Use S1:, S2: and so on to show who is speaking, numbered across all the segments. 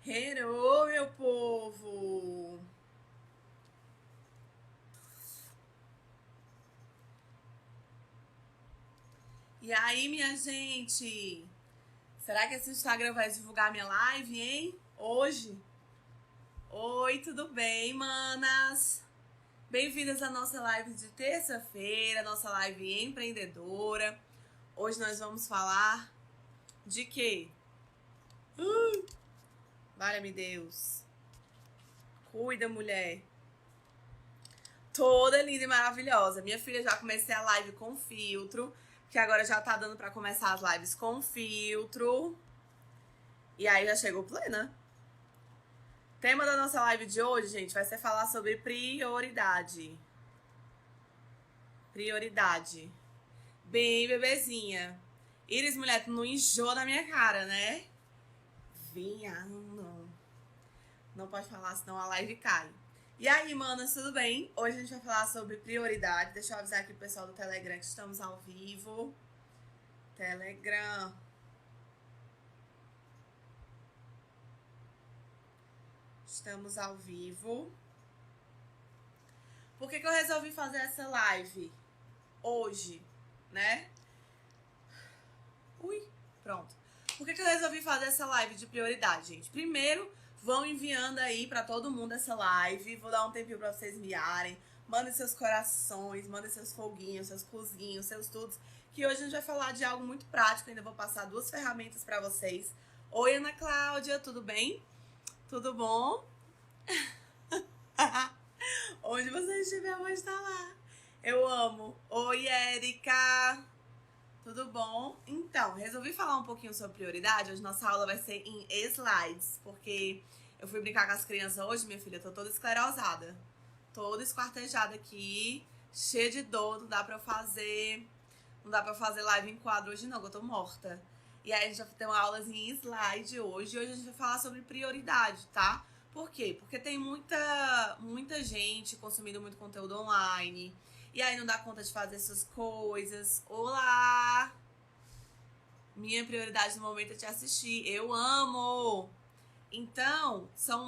S1: Hello, meu povo! E aí, minha gente? Será que esse Instagram vai divulgar minha live, hein? Hoje? Oi, tudo bem, manas? Bem-vindas à nossa live de terça-feira, nossa live empreendedora. Hoje nós vamos falar de quê? Valha-me Deus. Cuida, mulher. Toda linda e maravilhosa. Minha filha, já comecei a live com filtro, que agora já tá dando pra começar as lives com filtro. E aí já chegou plena. Tema da nossa live de hoje, gente, vai ser falar sobre prioridade. Prioridade. Bem, bebezinha. Iris, mulher, tu não enjoa na minha cara, né? Vinha, não pode falar, senão a live cai. E aí, manas, tudo bem? Hoje a gente vai falar sobre prioridade. Deixa eu avisar aqui o pessoal do Telegram que estamos ao vivo. Telegram. Estamos ao vivo. Por que eu resolvi fazer essa live hoje, né? Pronto. Por que eu resolvi fazer essa live de prioridade, gente? Primeiro, vão enviando aí pra todo mundo essa live. Vou dar um tempinho pra vocês enviarem. Mandem seus corações, mandem seus foguinhos, seus cozinhos, seus tudos. Que hoje a gente vai falar de algo muito prático. Ainda vou passar 2 ferramentas pra vocês. Oi, Ana Cláudia, tudo bem? Tudo bom? Onde você estiver, vou estar lá. Eu amo. Oi, Érica. Tudo bom? Então, resolvi falar um pouquinho sobre prioridade. Hoje nossa aula vai ser em slides, porque eu fui brincar com as crianças hoje, minha filha, tô toda esclerosada. Toda esquartejada aqui, cheia de dor, não dá pra eu fazer live em quadro hoje não, que eu tô morta. E aí a gente vai ter uma aula em slide hoje, e hoje a gente vai falar sobre prioridade, tá? Por quê? Porque tem muita gente consumindo muito conteúdo online, e aí não dá conta de fazer essas coisas. Olá! Minha prioridade no momento é te assistir. Eu amo! Então, são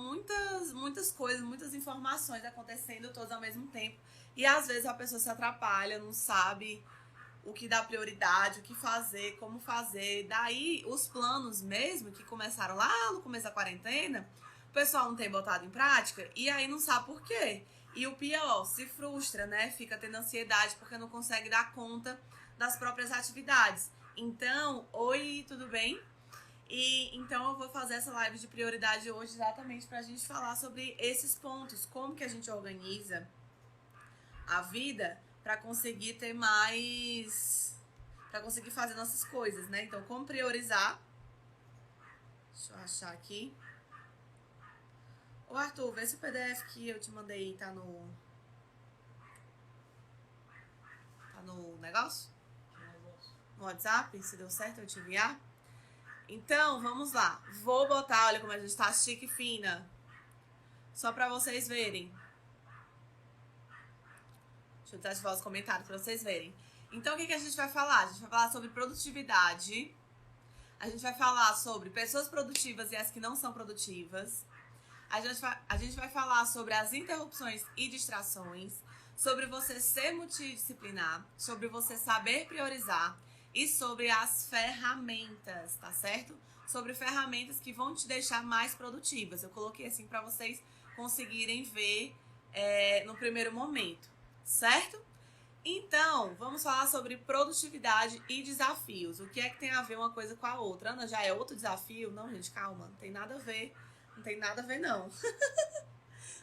S1: muitas coisas, muitas informações acontecendo todas ao mesmo tempo. E às vezes a pessoa se atrapalha, não sabe o que dá prioridade, o que fazer, como fazer. Daí, os planos mesmo, que começaram lá no começo da quarentena, o pessoal não tem botado em prática e aí não sabe por quê. E o pior, se frustra, né? Fica tendo ansiedade porque não consegue dar conta das próprias atividades. Então, oi, tudo bem? E então eu vou fazer essa live de prioridade hoje exatamente pra gente falar sobre esses pontos, como que a gente organiza a vida pra conseguir ter mais, pra conseguir fazer nossas coisas, né? Então, como priorizar? Deixa eu achar aqui. Ô Arthur, vê se o PDF que eu te mandei tá no negócio? No WhatsApp, se deu certo eu te enviar. Então, vamos lá. Vou botar, olha como a gente tá chique e fina. Só pra vocês verem. Deixa eu desativar os comentários pra vocês verem. Então, o que a gente vai falar? A gente vai falar sobre produtividade. A gente vai falar sobre pessoas produtivas e as que não são produtivas. A gente vai falar sobre as interrupções e distrações. Sobre você ser multidisciplinar. Sobre você saber priorizar. E sobre as ferramentas, tá certo? Sobre ferramentas que vão te deixar mais produtivas. Eu coloquei assim pra vocês conseguirem ver no primeiro momento, certo? Então, vamos falar sobre produtividade e desafios. O que é que tem a ver uma coisa com a outra? Ana, já é outro desafio? Não, gente, calma, não tem nada a ver. Não tem nada a ver, não.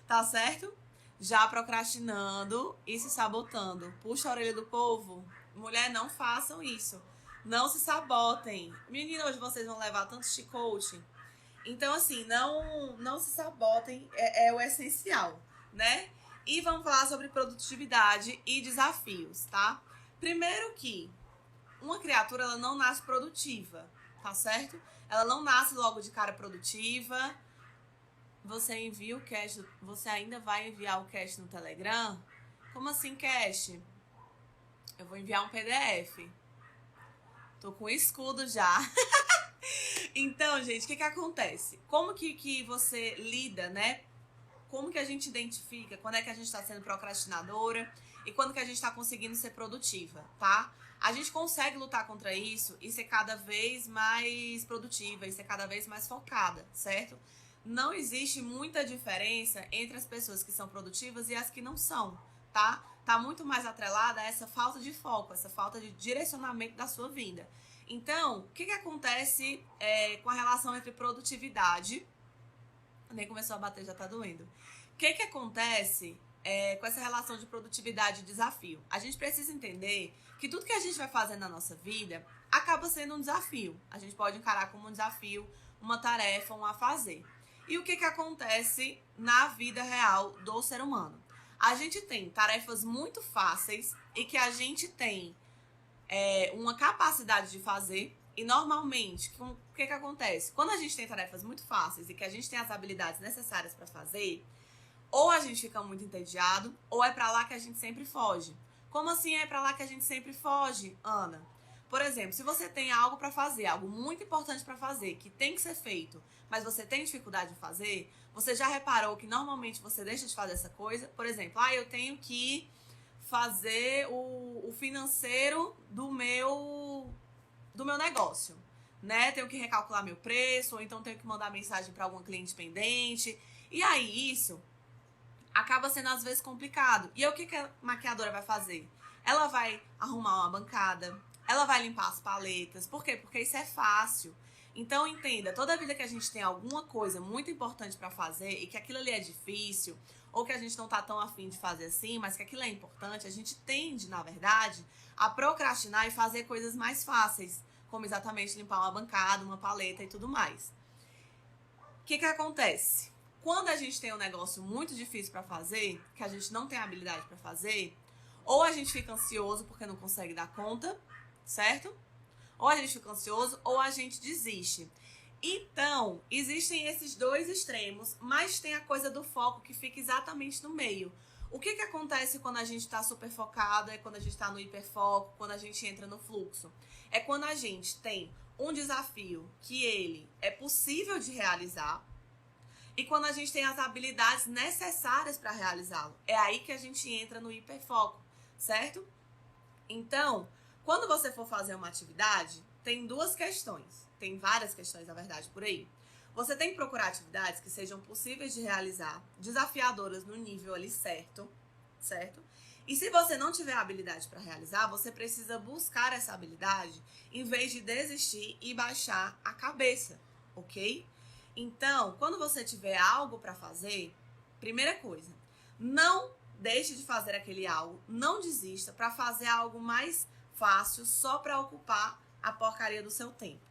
S1: Tá certo? Já procrastinando e se sabotando. Puxa a orelha do povo. Mulher, não façam isso. Não se sabotem. Menina, hoje vocês vão levar tanto chicote. Então, assim, não se sabotem. É o essencial, né? E vamos falar sobre produtividade e desafios, tá? Primeiro que uma criatura, ela não nasce produtiva, tá certo? Ela não nasce logo de cara produtiva. Você envia o cache, você ainda vai enviar o cache no Telegram? Como assim, cache? Eu vou enviar um PDF. Tô com escudo já. Então, gente, o que acontece? Como que você lida, né? Como que a gente identifica quando é que a gente está sendo procrastinadora e quando que a gente está conseguindo ser produtiva, tá? A gente consegue lutar contra isso e ser cada vez mais produtiva e ser cada vez mais focada, certo? Não existe muita diferença entre as pessoas que são produtivas e as que não são, tá? Tá muito mais atrelada a essa falta de foco, essa falta de direcionamento da sua vida. Então, o que acontece com a relação entre produtividade... Nem começou a bater, já tá doendo. O que acontece com essa relação de produtividade e desafio? A gente precisa entender que tudo que a gente vai fazer na nossa vida acaba sendo um desafio. A gente pode encarar como um desafio, uma tarefa, um a fazer. E o que acontece na vida real do ser humano? A gente tem tarefas muito fáceis e que a gente tem uma capacidade de fazer. E normalmente, o que acontece? Quando a gente tem tarefas muito fáceis e que a gente tem as habilidades necessárias para fazer, ou a gente fica muito entediado, ou é para lá que a gente sempre foge. Como assim é para lá que a gente sempre foge, Ana? Por exemplo, se você tem algo para fazer, algo muito importante para fazer, que tem que ser feito, mas você tem dificuldade de fazer, você já reparou que normalmente você deixa de fazer essa coisa? Por exemplo, eu tenho que fazer o financeiro do meu negócio, né? Tenho que recalcular meu preço, ou então tenho que mandar mensagem para algum cliente pendente. E aí isso acaba sendo às vezes complicado. E aí, o que a maquiadora vai fazer? Ela vai arrumar uma bancada, ela vai limpar as paletas. Por quê? Porque isso é fácil. Então entenda, toda vida que a gente tem alguma coisa muito importante para fazer e que aquilo ali é difícil, ou que a gente não tá tão afim de fazer assim, mas que aquilo é importante, a gente tende, na verdade, a procrastinar e fazer coisas mais fáceis, como exatamente limpar uma bancada, uma paleta e tudo mais. O que acontece? Quando a gente tem um negócio muito difícil para fazer, que a gente não tem habilidade para fazer, ou a gente fica ansioso porque não consegue dar conta, certo? Ou a gente fica ansioso ou a gente desiste. Então, existem esses dois extremos, mas tem a coisa do foco que fica exatamente no meio. O que acontece quando a gente está super focado, quando a gente está no hiperfoco, quando a gente entra no fluxo? É quando a gente tem um desafio que ele é possível de realizar e quando a gente tem as habilidades necessárias para realizá-lo. É aí que a gente entra no hiperfoco, certo? Então, quando você for fazer uma atividade, tem duas questões. Tem várias questões, na verdade, por aí. Você tem que procurar atividades que sejam possíveis de realizar, desafiadoras no nível ali certo? E se você não tiver habilidade para realizar, você precisa buscar essa habilidade em vez de desistir e baixar a cabeça, ok? Então, quando você tiver algo para fazer, primeira coisa, não deixe de fazer aquele algo, não desista para fazer algo mais fácil só para ocupar a porcaria do seu tempo,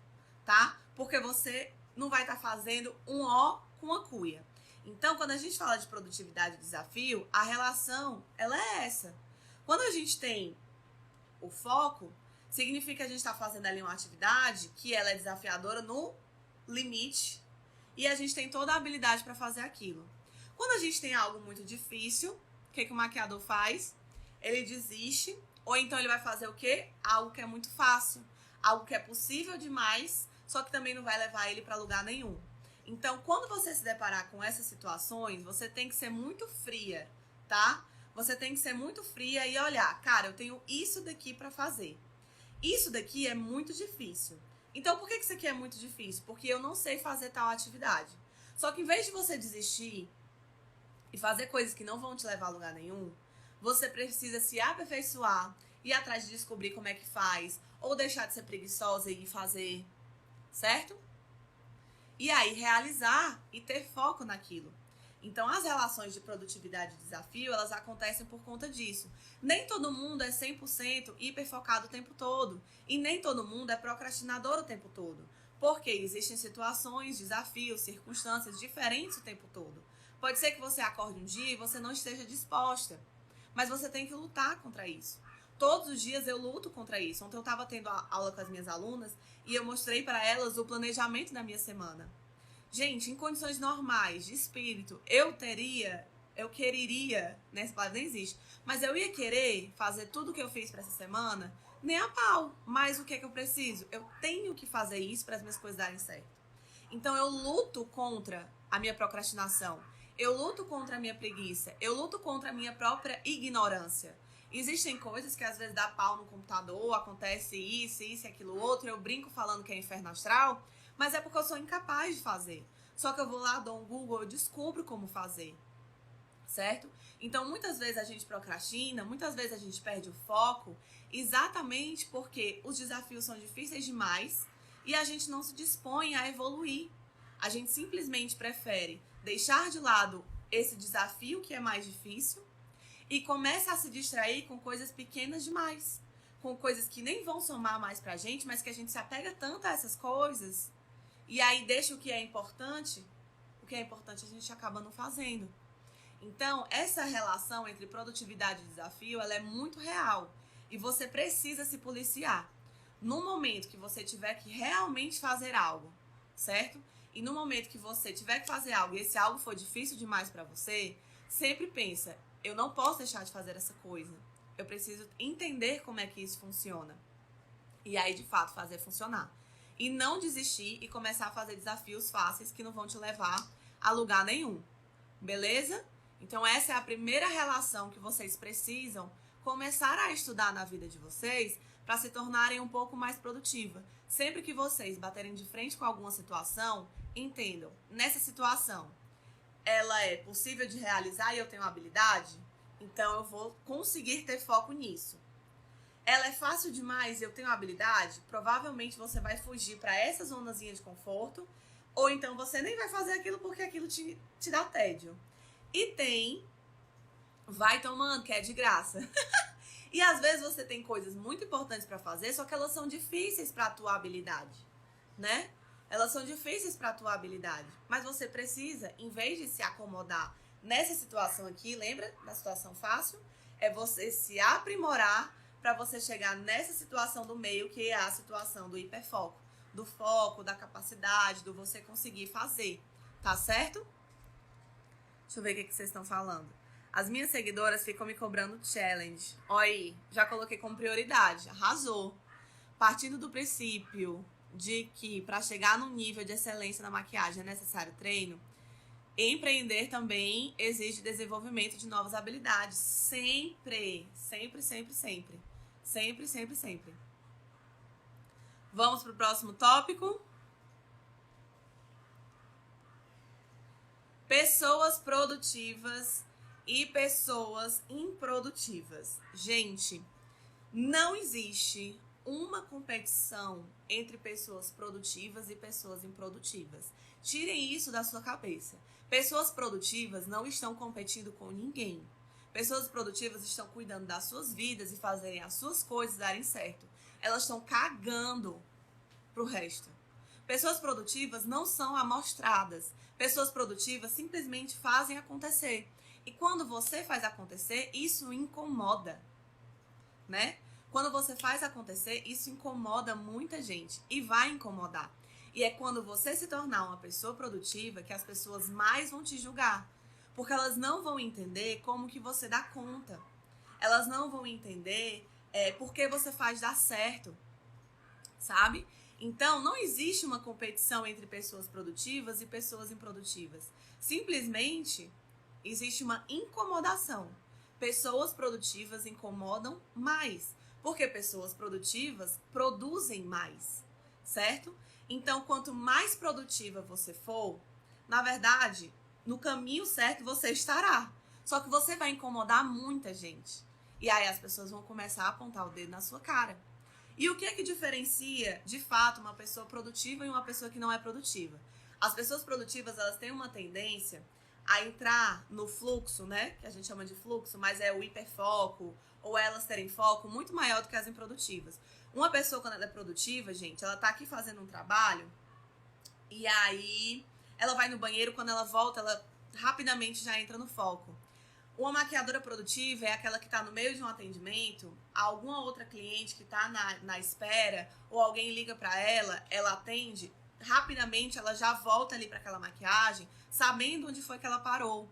S1: tá? Porque você não vai estar fazendo um ó com a cuia. Então, quando a gente fala de produtividade e desafio, a relação, ela é essa. Quando a gente tem o foco, significa que a gente está fazendo ali uma atividade que ela é desafiadora no limite e a gente tem toda a habilidade para fazer aquilo. Quando a gente tem algo muito difícil, o que o maquiador faz? Ele desiste, ou então ele vai fazer o quê? Algo que é muito fácil, algo que é possível demais, só que também não vai levar ele para lugar nenhum. Então, quando você se deparar com essas situações, você tem que ser muito fria, tá? Você tem que ser muito fria e olhar, cara, eu tenho isso daqui para fazer. Isso daqui é muito difícil. Então, por que isso aqui é muito difícil? Porque eu não sei fazer tal atividade. Só que em vez de você desistir e fazer coisas que não vão te levar a lugar nenhum, você precisa se aperfeiçoar, ir atrás de descobrir como é que faz, ou deixar de ser preguiçosa e fazer, certo? E aí realizar e ter foco naquilo. Então, as relações de produtividade e desafio, elas acontecem por conta disso. Nem todo mundo é 100% hiperfocado o tempo todo. E nem todo mundo é procrastinador o tempo todo. Porque existem situações, desafios, circunstâncias diferentes o tempo todo. Pode ser que você acorde um dia e você não esteja disposta. Mas você tem que lutar contra isso. Todos os dias eu luto contra isso. Ontem eu estava tendo aula com as minhas alunas e eu mostrei para elas o planejamento da minha semana. Gente, em condições normais, de espírito, eu quereria, né, essa palavra nem existe, mas eu ia querer fazer tudo o que eu fiz para essa semana Nem a pau. Mas o que é que eu preciso? Eu tenho que fazer isso para as minhas coisas darem certo. Então eu luto contra a minha procrastinação. Eu luto contra a minha preguiça. Eu luto contra a minha própria ignorância. Existem coisas que às vezes dá pau no computador, acontece isso e aquilo outro. Eu brinco falando que é inferno astral, mas é porque eu sou incapaz de fazer. Só que eu vou lá, dou um Google, eu descubro como fazer. Certo? Então, muitas vezes a gente procrastina, muitas vezes a gente perde o foco, exatamente porque os desafios são difíceis demais e a gente não se dispõe a evoluir. A gente simplesmente prefere deixar de lado esse desafio que é mais difícil e começa a se distrair com coisas pequenas demais, com coisas que nem vão somar mais pra gente, mas que a gente se apega tanto a essas coisas e aí deixa o que é importante a gente acaba não fazendo. Então, essa relação entre produtividade e desafio, ela é muito real. E você precisa se policiar. No momento que você tiver que realmente fazer algo, certo? E no momento que você tiver que fazer algo e esse algo for difícil demais para você, sempre pensa, eu não posso deixar de fazer essa coisa. Eu preciso entender como é que isso funciona. E aí, de fato, fazer funcionar. E não desistir e começar a fazer desafios fáceis que não vão te levar a lugar nenhum. Beleza? Então, essa é a primeira relação que vocês precisam começar a estudar na vida de vocês para se tornarem um pouco mais produtiva. Sempre que vocês baterem de frente com alguma situação, entendam, nessa situação, ela é possível de realizar e eu tenho habilidade? Então, eu vou conseguir ter foco nisso. Ela é fácil demais e eu tenho habilidade? Provavelmente você vai fugir para essa zonazinha de conforto, ou então você nem vai fazer aquilo porque aquilo te dá tédio. E tem, vai tomando, que é de graça. E às vezes você tem coisas muito importantes para fazer, só que elas são difíceis para a tua habilidade, né? Elas são difíceis para a tua habilidade. Mas você precisa, em vez de se acomodar nessa situação aqui, lembra da situação fácil? É você se aprimorar para você chegar nessa situação do meio, que é a situação do hiperfoco. Do foco, da capacidade, do você conseguir fazer. Tá certo? Deixa eu ver o que vocês estão falando. As minhas seguidoras ficam me cobrando challenge. Olha aí, já coloquei como prioridade. Arrasou. Partindo do princípio de que para chegar num nível de excelência na maquiagem é necessário treino, empreender também exige desenvolvimento de novas habilidades. Sempre, sempre, sempre, sempre. Sempre, sempre, sempre. Vamos para o próximo tópico. Pessoas produtivas e pessoas improdutivas. Gente, não existe uma competição entre pessoas produtivas e pessoas improdutivas. Tirem isso da sua cabeça. Pessoas produtivas não estão competindo com ninguém. Pessoas produtivas estão cuidando das suas vidas e fazerem as suas coisas darem certo. Elas estão cagando pro resto. Pessoas produtivas não são amostradas. Pessoas produtivas simplesmente fazem acontecer. E quando você faz acontecer, isso incomoda, né? Quando você faz acontecer, isso incomoda muita gente e vai incomodar. E é quando você se tornar uma pessoa produtiva que as pessoas mais vão te julgar. Porque elas não vão entender como que você dá conta. Elas não vão entender por que você faz dar certo, sabe? Então, não existe uma competição entre pessoas produtivas e pessoas improdutivas. Simplesmente, existe uma incomodação. Pessoas produtivas incomodam mais, porque pessoas produtivas produzem mais, certo? Então, quanto mais produtiva você for, na verdade, no caminho certo você estará. Só que você vai incomodar muita gente. E aí as pessoas vão começar a apontar o dedo na sua cara. E o que é que diferencia, de fato, uma pessoa produtiva e uma pessoa que não é produtiva? As pessoas produtivas, elas têm uma tendência a entrar no fluxo, né? Que a gente chama de fluxo, mas é o hiperfoco, ou elas terem foco muito maior do que as improdutivas. Uma pessoa, quando ela é produtiva, gente, ela tá aqui fazendo um trabalho, e aí ela vai no banheiro, quando ela volta, ela rapidamente já entra no foco. Uma maquiadora produtiva é aquela que está no meio de um atendimento, alguma outra cliente que está na espera, ou alguém liga para ela, ela atende, rapidamente ela já volta ali para aquela maquiagem, sabendo onde foi que ela parou.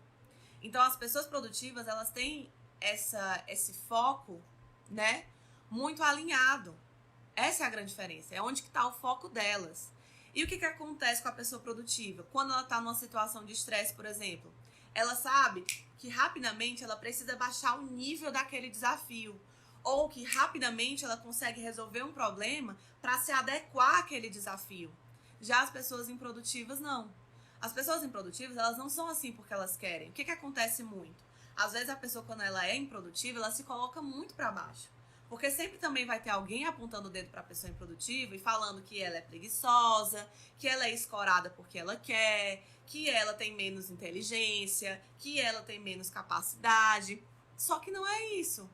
S1: Então, as pessoas produtivas, elas têm esse foco, né, muito alinhado. Essa é a grande diferença, é onde que está o foco delas. E o que acontece com a pessoa produtiva? Quando ela está numa situação de estresse, por exemplo, ela sabe que rapidamente ela precisa baixar o nível daquele desafio, ou que rapidamente ela consegue resolver um problema para se adequar àquele desafio. Já as pessoas improdutivas, não. As pessoas improdutivas, elas não são assim porque elas querem. O que acontece muito? Às vezes a pessoa, quando ela é improdutiva, ela se coloca muito para baixo. Porque sempre também vai ter alguém apontando o dedo para a pessoa improdutiva e falando que ela é preguiçosa, que ela é escorada porque ela quer, que ela tem menos inteligência, que ela tem menos capacidade. Só que não é isso.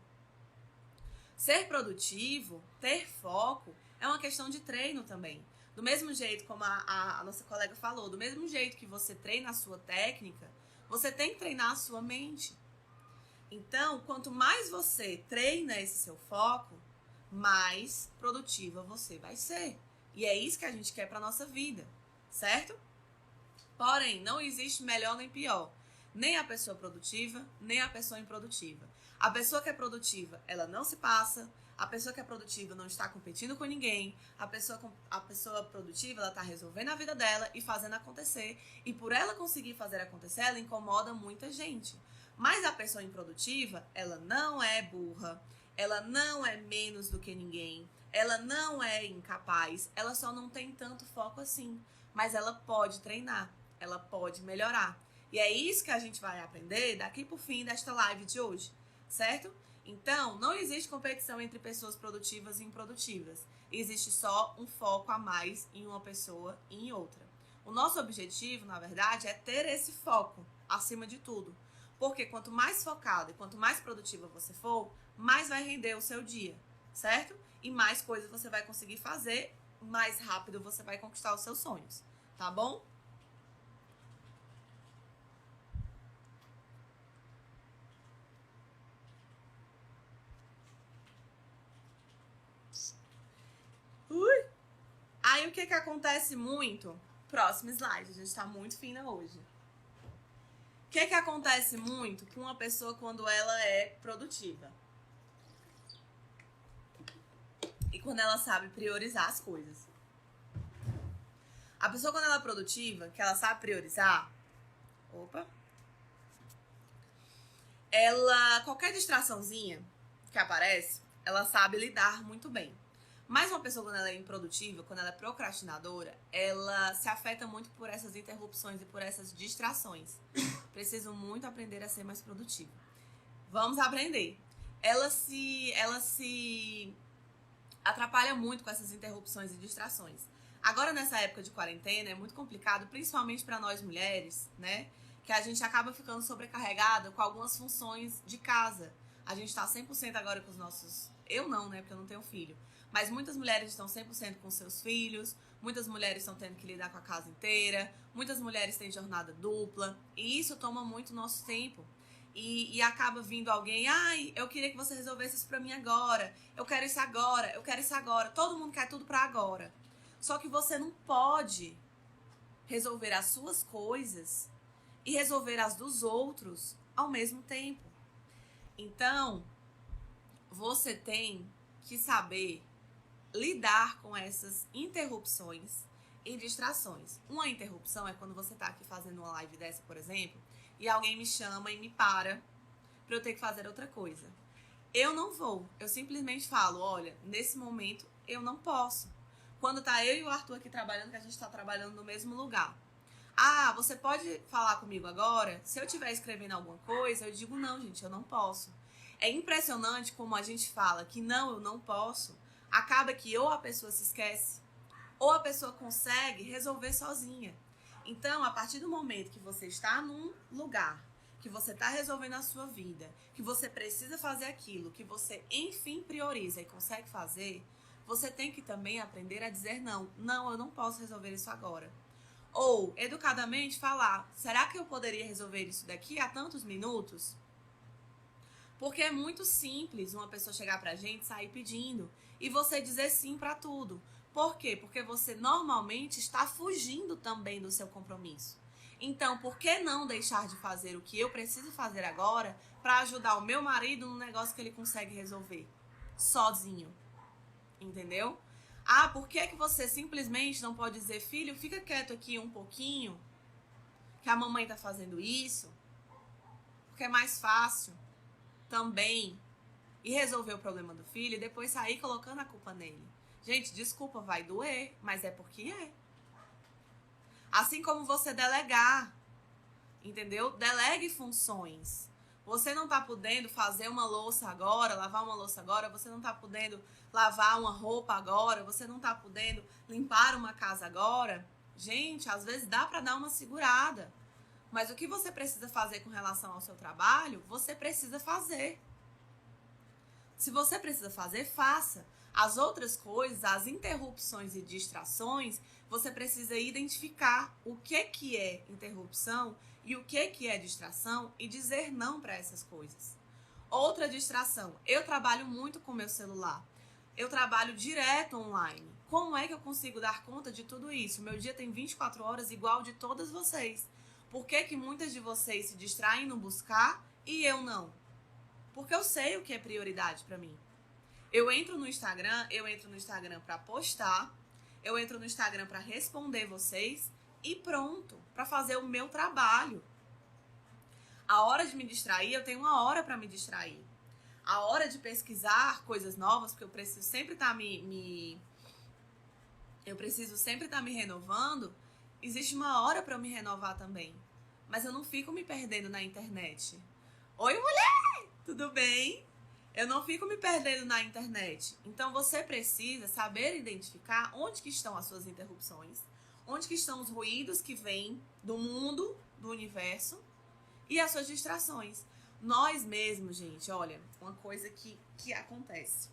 S1: Ser produtivo, ter foco, é uma questão de treino também. Do mesmo jeito como a nossa colega falou, do mesmo jeito que você treina a sua técnica, você tem que treinar a sua mente. Então, quanto mais você treina esse seu foco, mais produtiva você vai ser. E é isso que a gente quer para nossa vida, certo? Porém, não existe melhor nem pior. Nem a pessoa produtiva, nem a pessoa improdutiva. A pessoa que é produtiva, ela não se passa. A pessoa que é produtiva não está competindo com ninguém. A pessoa produtiva, ela está resolvendo a vida dela e fazendo acontecer. E por ela conseguir fazer acontecer, ela incomoda muita gente. Mas a pessoa improdutiva, ela não é burra, ela não é menos do que ninguém, ela não é incapaz, ela só não tem tanto foco assim. Mas ela pode treinar, ela pode melhorar. E é isso que a gente vai aprender daqui pro fim desta live de hoje, certo? Então, não existe competição entre pessoas produtivas e improdutivas. Existe só um foco a mais em uma pessoa e em outra. O nosso objetivo, na verdade, é ter esse foco acima de tudo. Porque quanto mais focado e quanto mais produtiva você for, mais vai render o seu dia, certo? E mais coisas você vai conseguir fazer, mais rápido você vai conquistar os seus sonhos, tá bom? Aí o que acontece muito? Próximo slide, a gente tá muito fina hoje. O que acontece muito com uma pessoa quando ela é produtiva? E quando ela sabe priorizar as coisas. A pessoa, quando ela é produtiva, que ela sabe priorizar, qualquer distraçãozinha que aparece, ela sabe lidar muito bem. Mas uma pessoa, quando ela é improdutiva, quando ela é procrastinadora, ela se afeta muito por essas interrupções e por essas distrações. Preciso muito aprender a ser mais produtiva. Vamos aprender. Ela se atrapalha muito com essas interrupções e distrações. Agora, nessa época de quarentena, é muito complicado, principalmente para nós mulheres, né? Que a gente acaba ficando sobrecarregada com algumas funções de casa. A gente tá 100% agora com os nossos... Eu não, né? Porque eu não tenho filho. Mas muitas mulheres estão 100% com seus filhos, muitas mulheres estão tendo que lidar com a casa inteira, muitas mulheres têm jornada dupla, e isso toma muito nosso tempo. E acaba vindo alguém, eu queria que você resolvesse isso pra mim agora, eu quero isso agora, eu quero isso agora, todo mundo quer tudo pra agora. Só que você não pode resolver as suas coisas e resolver as dos outros ao mesmo tempo. Então, você tem que saber lidar com essas interrupções e distrações. Uma interrupção é quando você tá aqui fazendo uma live dessa, por exemplo, e alguém me chama e me para pra eu ter que fazer outra coisa. Eu não vou, eu simplesmente falo, olha, nesse momento eu não posso. Quando tá eu e o Arthur aqui trabalhando, que a gente tá trabalhando no mesmo lugar. Você pode falar comigo agora? Se eu estiver escrevendo alguma coisa, eu digo, não, gente, eu não posso. É impressionante como a gente fala que não, eu não posso. Acaba que ou a pessoa se esquece, ou a pessoa consegue resolver sozinha. Então, a partir do momento que você está num lugar, que você está resolvendo a sua vida, que você precisa fazer aquilo, que você, enfim, prioriza e consegue fazer, você tem que também aprender a dizer não. Não, eu não posso resolver isso agora. Ou, educadamente, falar, será que eu poderia resolver isso daqui a tantos minutos? Porque é muito simples uma pessoa chegar pra gente, sair pedindo, e você dizer sim pra tudo. Por quê? Porque você normalmente está fugindo também do seu compromisso. Então, por que não deixar de fazer o que eu preciso fazer agora para ajudar o meu marido no negócio que ele consegue resolver? sozinho, entendeu? Ah, por que você simplesmente não pode dizer, filho, fica quieto aqui um pouquinho, que a mamãe tá fazendo isso, porque é mais fácil também e resolver o problema do filho e depois sair colocando a culpa nele. Gente, desculpa, vai doer, mas é porque é. Assim como você delegar, entendeu? Delegue funções. Você não tá podendo fazer uma louça agora, lavar uma louça agora, você não tá podendo lavar uma roupa agora, você não tá podendo limpar uma casa agora. Gente, às vezes dá pra dar uma segurada. Mas o que você precisa fazer com relação ao seu trabalho, você precisa fazer. Se você precisa fazer, faça. As outras coisas, as interrupções e distrações, você precisa identificar o que é interrupção e o que é distração e dizer não para essas coisas. Outra distração, eu trabalho muito com meu celular. Eu trabalho direto online. Como é que eu consigo dar conta de tudo isso? Meu dia tem 24 horas igual de todas vocês. Por que muitas de vocês se distraem no buscar e eu não? Porque eu sei o que é prioridade para mim. Eu entro no Instagram para postar, eu entro no Instagram para responder vocês e pronto, para fazer o meu trabalho. A hora de me distrair, eu tenho uma hora para me distrair. A hora de pesquisar coisas novas, porque eu preciso sempre estar me renovando, existe uma hora para eu me renovar também. Mas eu não fico me perdendo na internet. Oi, mulher! Tudo bem? Eu não fico me perdendo na internet. Então você precisa saber identificar onde que estão as suas interrupções, onde que estão os ruídos que vêm do mundo, do universo e as suas distrações. Nós mesmos, gente, olha, uma coisa que acontece.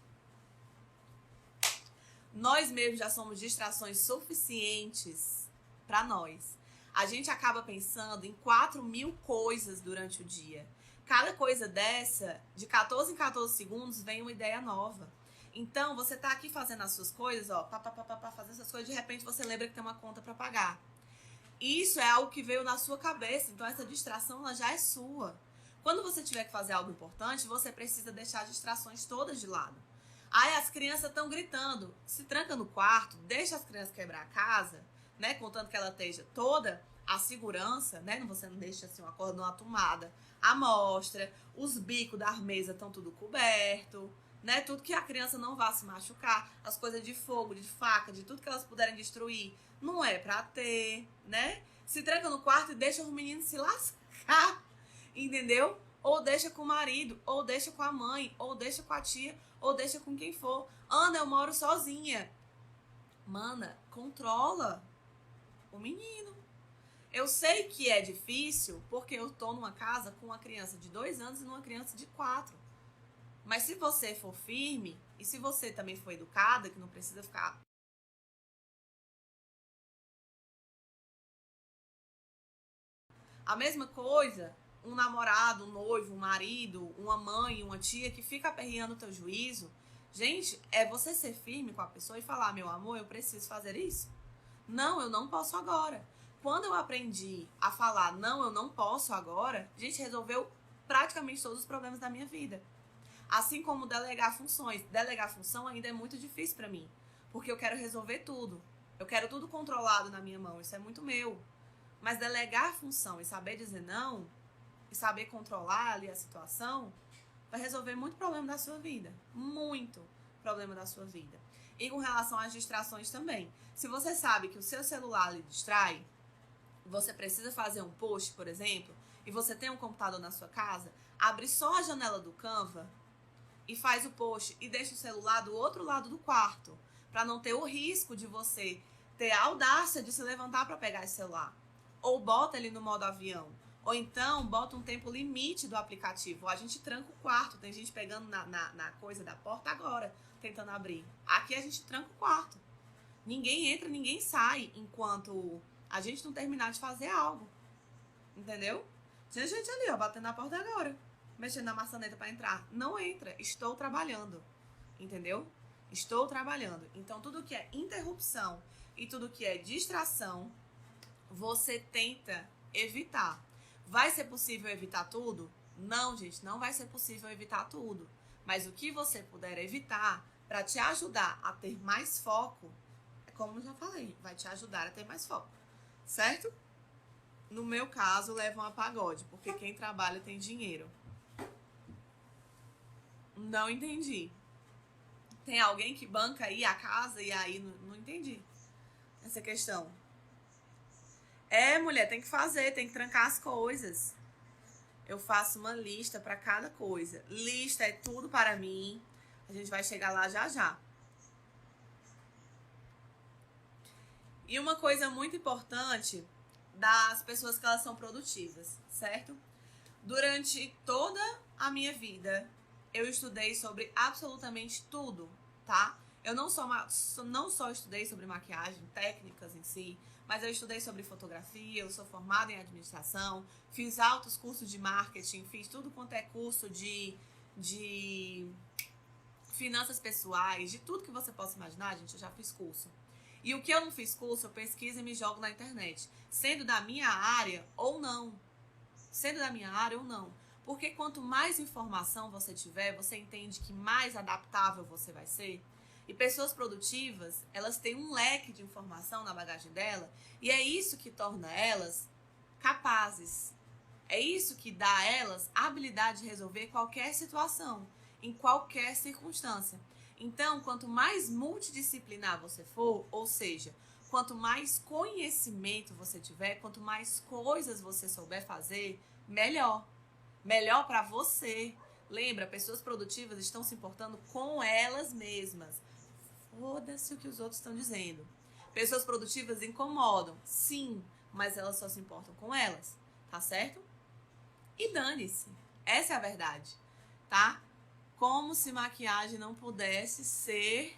S1: Nós mesmos já somos distrações suficientes para nós. A gente acaba pensando em 4.000 coisas durante o dia. Cada coisa dessa, de 14 em 14 segundos, vem uma ideia nova. Então, você tá aqui fazendo as suas coisas, ó, fazendo essas coisas, de repente você lembra que tem uma conta para pagar. Isso é algo que veio na sua cabeça, então essa distração ela já é sua. Quando você tiver que fazer algo importante, você precisa deixar as distrações todas de lado. Aí as crianças estão gritando, se tranca no quarto, deixa as crianças quebrar a casa, né, contando que ela esteja toda a segurança, né, você não deixa assim uma corda numa tomada, a mostra, os bicos da mesa estão tudo coberto, né, tudo que a criança não vá se machucar, as coisas de fogo, de faca, de tudo que elas puderem destruir, não é pra ter, né, se tranca no quarto e deixa os meninos se lascar, entendeu? Ou deixa com o marido, ou deixa com a mãe, ou deixa com a tia, ou deixa com quem for. Ana, eu moro sozinha. Mana, controla o menino. Eu sei que é difícil, porque eu tô numa casa com uma criança de 2 anos e uma criança de 4. Mas se você for firme, e se você também for educada, que não precisa ficar... A mesma coisa, um namorado, um noivo, um marido, uma mãe, uma tia que fica aperreando o teu juízo. Gente, é você ser firme com a pessoa e falar, meu amor, eu preciso fazer isso. Não, eu não posso agora. Quando eu aprendi a falar, não, eu não posso agora, a gente resolveu praticamente todos os problemas da minha vida. Assim como delegar funções. Delegar função ainda é muito difícil pra mim, porque eu quero resolver tudo. Eu quero tudo controlado na minha mão, isso é muito meu. Mas delegar a função e saber dizer não, e saber controlar ali a situação, vai resolver muito problema da sua vida. Muito problema da sua vida. E com relação às distrações também. Se você sabe que o seu celular lhe distrai, você precisa fazer um post, por exemplo, e você tem um computador na sua casa, abre só a janela do Canva e faz o post e deixa o celular do outro lado do quarto, para não ter o risco de você ter a audácia de se levantar para pegar esse celular. Ou bota ele no modo avião. Ou então, bota um tempo limite do aplicativo. Ou a gente tranca o quarto. Tem gente pegando na coisa da porta agora, tentando abrir. Aqui a gente tranca o quarto. Ninguém entra, ninguém sai enquanto a gente não terminar de fazer algo. Entendeu? Tinha gente ali, ó, batendo na porta agora. Mexendo na maçaneta para entrar. Não entra. Estou trabalhando. Entendeu? Estou trabalhando. Então, tudo que é interrupção e tudo que é distração, você tenta evitar. Vai ser possível evitar tudo? Não, gente, não vai ser possível evitar tudo. Mas o que você puder evitar para te ajudar a ter mais foco, como eu já falei, vai te ajudar a ter mais foco, certo? No meu caso, levam a pagode, porque quem trabalha tem dinheiro. Não entendi. Tem alguém que banca aí a casa e aí não entendi essa questão. Mulher, tem que fazer, tem que trancar as coisas. Eu faço uma lista para cada coisa. Lista é tudo para mim. A gente vai chegar lá já já. E uma coisa muito importante das pessoas que elas são produtivas, certo? Durante toda a minha vida, eu estudei sobre absolutamente tudo, tá? Eu não só estudei sobre maquiagem, técnicas em si, mas eu estudei sobre fotografia, eu sou formada em administração, fiz altos cursos de marketing, fiz tudo quanto é curso de finanças pessoais, de tudo que você possa imaginar, gente, eu já fiz curso. E o que eu não fiz curso, eu pesquiso e me jogo na internet, sendo da minha área ou não. Sendo da minha área ou não. Porque quanto mais informação você tiver, você entende que mais adaptável você vai ser. E pessoas produtivas, elas têm um leque de informação na bagagem dela, e é isso que torna elas capazes. É isso que dá a elas a habilidade de resolver qualquer situação, em qualquer circunstância. Então, quanto mais multidisciplinar você for, ou seja, quanto mais conhecimento você tiver, quanto mais coisas você souber fazer, melhor. Melhor para você. Lembra, pessoas produtivas estão se importando com elas mesmas. Foda-se o que os outros estão dizendo. Pessoas produtivas incomodam, sim, mas elas só se importam com elas, tá certo? E dane-se. Essa é a verdade, tá? Como se maquiagem não pudesse ser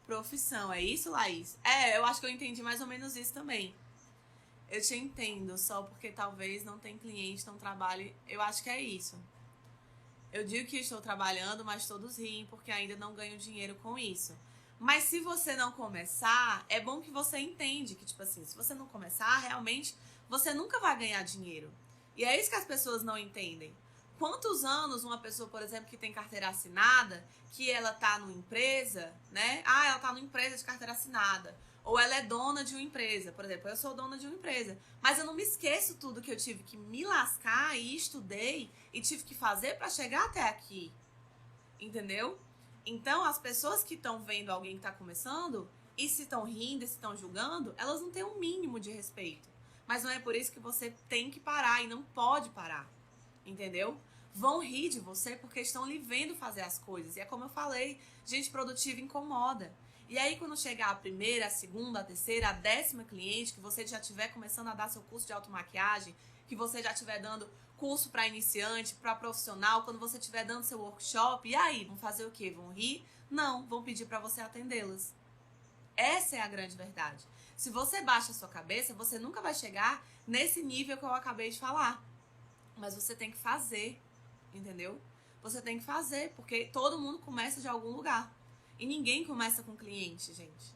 S1: profissão. É isso, Laís? Eu acho que eu entendi mais ou menos isso também. Eu te entendo, só porque talvez não tem cliente, não trabalhe. Eu acho que é isso. Eu digo que estou trabalhando, mas todos riem porque ainda não ganho dinheiro com isso. Mas se você não começar, é bom que você entende que, tipo assim, se você não começar, realmente você nunca vai ganhar dinheiro. E é isso que as pessoas não entendem. Quantos anos uma pessoa, por exemplo, que tem carteira assinada, que ela tá numa empresa, né? Ela tá numa empresa de carteira assinada. Ou ela é dona de uma empresa. Por exemplo, eu sou dona de uma empresa. Mas eu não me esqueço tudo que eu tive que me lascar e estudei e tive que fazer para chegar até aqui. Entendeu? Então, as pessoas que estão vendo alguém que está começando e se estão rindo e se estão julgando, elas não têm um mínimo de respeito. Mas não é por isso que você tem que parar e não pode parar. Entendeu? Vão rir de você porque estão lhe vendo fazer as coisas. E é como eu falei, gente produtiva incomoda. E aí, quando chegar a primeira, a segunda, a terceira, a 10ª cliente, que você já estiver começando a dar seu curso de automaquiagem, que você já estiver dando curso para iniciante, para profissional, quando você estiver dando seu workshop, e aí, vão fazer o quê? Vão rir? Não, vão pedir para você atendê-las. Essa é a grande verdade. Se você baixa a sua cabeça, você nunca vai chegar nesse nível que eu acabei de falar. Mas você tem que fazer, entendeu? Você tem que fazer, porque todo mundo começa de algum lugar. E ninguém começa com cliente, gente.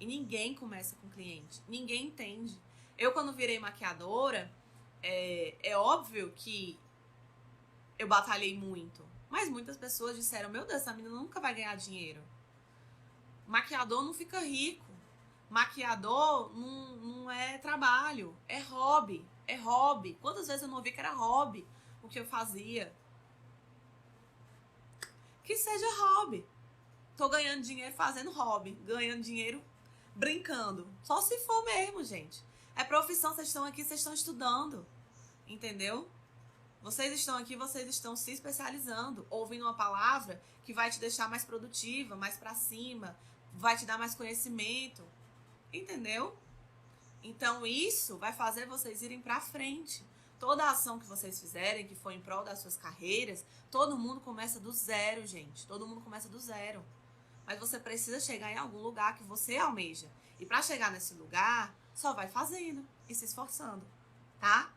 S1: E ninguém começa com cliente. Ninguém entende. Eu, quando virei maquiadora, é óbvio que eu batalhei muito. Mas muitas pessoas disseram, meu Deus, essa menina nunca vai ganhar dinheiro. Maquiador não fica rico. Maquiador não é trabalho, é hobby. É hobby. Quantas vezes eu não ouvi que era hobby o que eu fazia? Que seja hobby. Tô ganhando dinheiro fazendo hobby. Ganhando dinheiro brincando. Só se for mesmo, gente. É profissão, vocês estão aqui, vocês estão estudando. Entendeu? Vocês estão aqui, vocês estão se especializando. Ouvindo uma palavra que vai te deixar mais produtiva, mais pra cima. Vai te dar mais conhecimento. Entendeu? Então isso vai fazer vocês irem pra frente. Toda a ação que vocês fizerem, que for em prol das suas carreiras, todo mundo começa do zero, gente. Todo mundo começa do zero. Mas você precisa chegar em algum lugar que você almeja. E pra chegar nesse lugar, só vai fazendo e se esforçando, tá?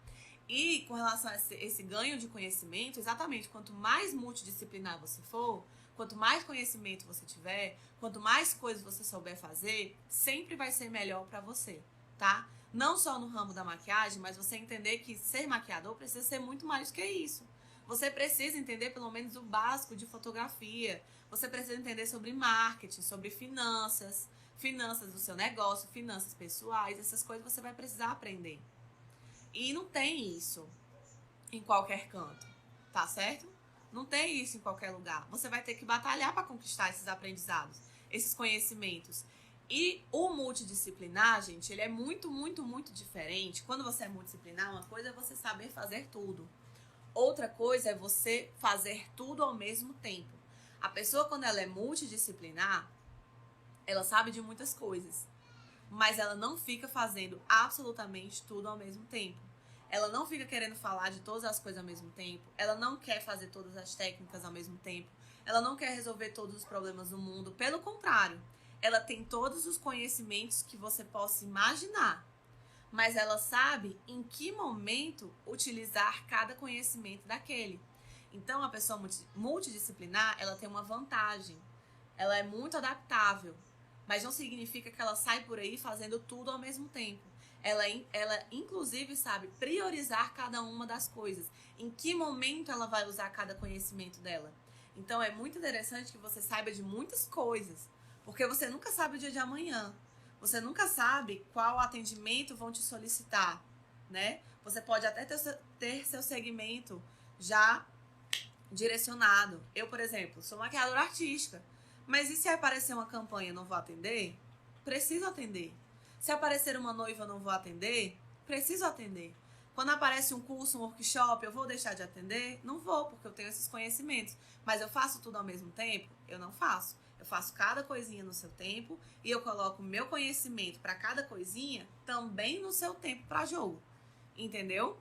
S1: E com relação a esse ganho de conhecimento, exatamente, quanto mais multidisciplinar você for, quanto mais conhecimento você tiver, quanto mais coisas você souber fazer, sempre vai ser melhor pra você, tá? Não só no ramo da maquiagem, mas você entender que ser maquiador precisa ser muito mais do que isso. Você precisa entender pelo menos o básico de fotografia. Você precisa entender sobre marketing, sobre finanças, finanças do seu negócio, finanças pessoais, essas coisas você vai precisar aprender. E não tem isso em qualquer canto, tá certo? Não tem isso em qualquer lugar. Você vai ter que batalhar para conquistar esses aprendizados, esses conhecimentos. E o multidisciplinar, gente, ele é muito, muito, muito diferente. Quando você é multidisciplinar, uma coisa é você saber fazer tudo. Outra coisa é você fazer tudo ao mesmo tempo. A pessoa, quando ela é multidisciplinar, ela sabe de muitas coisas, mas ela não fica fazendo absolutamente tudo ao mesmo tempo. Ela não fica querendo falar de todas as coisas ao mesmo tempo. Ela não quer fazer todas as técnicas ao mesmo tempo. Ela não quer resolver todos os problemas do mundo. Pelo contrário, ela tem todos os conhecimentos que você possa imaginar, mas ela sabe em que momento utilizar cada conhecimento daquele. Então, a pessoa multidisciplinar, ela tem uma vantagem. Ela é muito adaptável, mas não significa que ela sai por aí fazendo tudo ao mesmo tempo. Ela inclusive, sabe priorizar cada uma das coisas. Em que momento ela vai usar cada conhecimento dela. Então, é muito interessante que você saiba de muitas coisas, porque você nunca sabe o dia de amanhã. Você nunca sabe qual atendimento vão te solicitar, né? Você pode até ter seu segmento já direcionado. Eu, por exemplo, sou maquiadora artística. Mas e se aparecer uma campanha, não vou atender? Preciso atender. Se aparecer uma noiva, não vou atender? Preciso atender. Quando aparece um curso, um workshop, eu vou deixar de atender? Não vou, porque eu tenho esses conhecimentos. Mas eu faço tudo ao mesmo tempo? Eu não faço. Eu faço cada coisinha no seu tempo e eu coloco o meu conhecimento para cada coisinha também no seu tempo para jogo. Entendeu?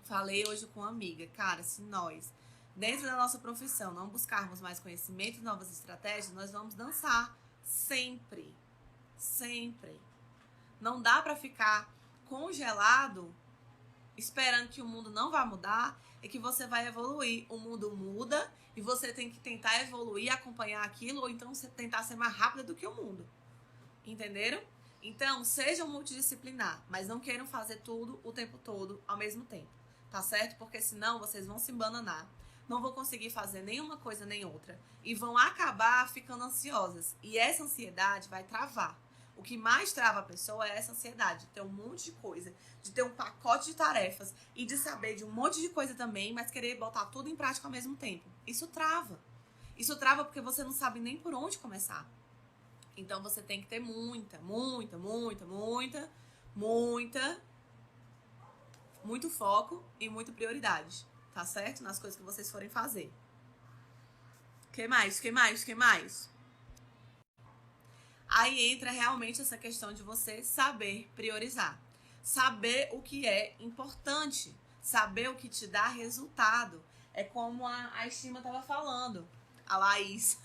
S1: Falei hoje com uma amiga. Cara, se nós, dentro da nossa profissão, não buscarmos mais conhecimento e novas estratégias, nós vamos dançar sempre. Sempre. Não dá para ficar congelado esperando que o mundo não vai mudar e que você vai evoluir. O mundo muda e você tem que tentar evoluir, acompanhar aquilo, ou então tentar ser mais rápida do que o mundo. Entenderam? Então, sejam multidisciplinar, mas não queiram fazer tudo o tempo todo ao mesmo tempo. Tá certo? Porque senão vocês vão se embananar. Não vão conseguir fazer nenhuma coisa nem outra. E vão acabar ficando ansiosas. E essa ansiedade vai travar. O que mais trava a pessoa é essa ansiedade, de ter um monte de coisa, de ter um pacote de tarefas e de saber de um monte de coisa também, mas querer botar tudo em prática ao mesmo tempo. Isso trava. Isso trava porque você não sabe nem por onde começar. Então você tem que ter muito foco e muita prioridade, tá certo? Nas coisas que vocês forem fazer. Que mais? Aí entra realmente essa questão de você saber priorizar. Saber o que é importante. Saber o que te dá resultado. É como a Estima tava falando. A Laís.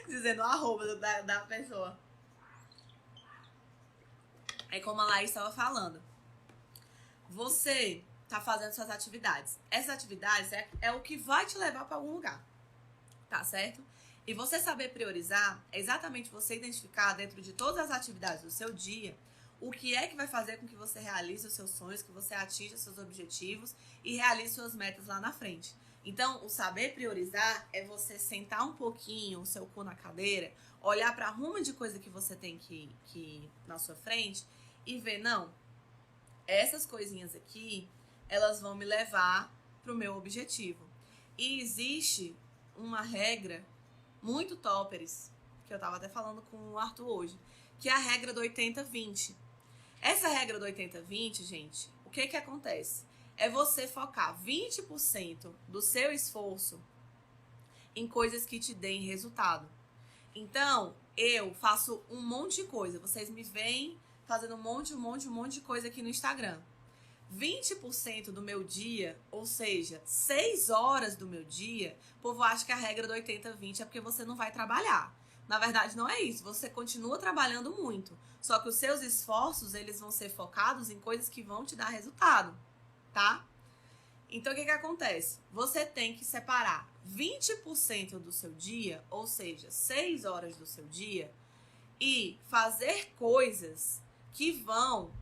S1: Dizendo o arroba da pessoa. É como a Laís estava falando. Você tá fazendo suas atividades. Essas atividades é o que vai te levar para algum lugar. Tá certo? E você saber priorizar é exatamente você identificar dentro de todas as atividades do seu dia o que é que vai fazer com que você realize os seus sonhos, que você atinja os seus objetivos e realize suas metas lá na frente. Então, o saber priorizar é você sentar um pouquinho o seu cu na cadeira, olhar para a ruma de coisa que você tem que na sua frente e ver, não, essas coisinhas aqui, elas vão me levar para o meu objetivo. E existe uma regra muito toppers, que eu tava até falando com o Arthur hoje, que é a regra do 80-20. Essa regra do 80-20, gente, o que acontece? É você focar 20% do seu esforço em coisas que te deem resultado. Então, eu faço um monte de coisa. Vocês me veem fazendo um monte de coisa aqui no Instagram. 20% do meu dia, ou seja, 6 horas do meu dia, o povo acha que a regra do 80-20 é porque você não vai trabalhar. Na verdade, não é isso. Você continua trabalhando muito. Só que os seus esforços, eles vão ser focados em coisas que vão te dar resultado, tá? Então, o que acontece? Você tem que separar 20% do seu dia, ou seja, 6 horas do seu dia, e fazer coisas que vão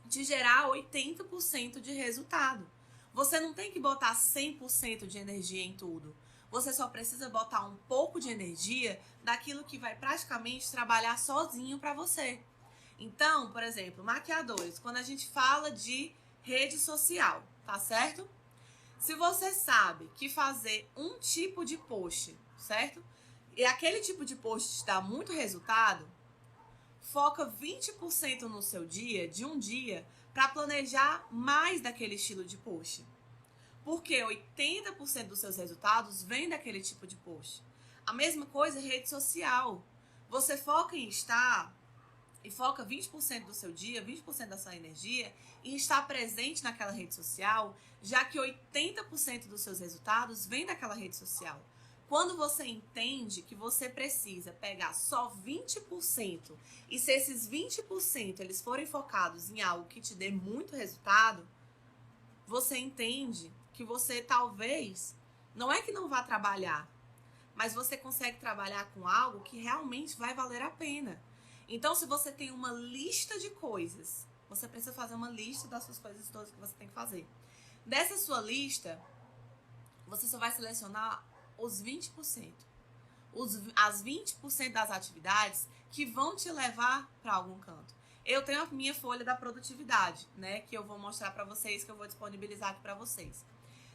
S1: te gerar 80% de resultado. Você não tem que botar 100% de energia em tudo. Você só precisa botar um pouco de energia daquilo que vai praticamente trabalhar sozinho para você. Então, por exemplo, maquiadores, quando a gente fala de rede social, tá certo? Se você sabe que fazer um tipo de post, certo? E aquele tipo de post te dá muito resultado, foca 20% no seu dia, de um dia, para planejar mais daquele estilo de post. Porque 80% dos seus resultados vem daquele tipo de post. A mesma coisa em rede social. Você foca em estar e foca 20% do seu dia, 20% da sua energia em estar presente naquela rede social, já que 80% dos seus resultados vem daquela rede social. Quando você entende que você precisa pegar só 20% e se esses 20% eles forem focados em algo que te dê muito resultado, você entende que você talvez, não é que não vá trabalhar, mas você consegue trabalhar com algo que realmente vai valer a pena. Então, se você tem uma lista de coisas, você precisa fazer uma lista das suas coisas todas que você tem que fazer. Dessa sua lista, você só vai selecionar os 20%. As 20% das atividades que vão te levar para algum canto. Eu tenho a minha folha da produtividade, né? Que eu vou mostrar para vocês, que eu vou disponibilizar aqui para vocês.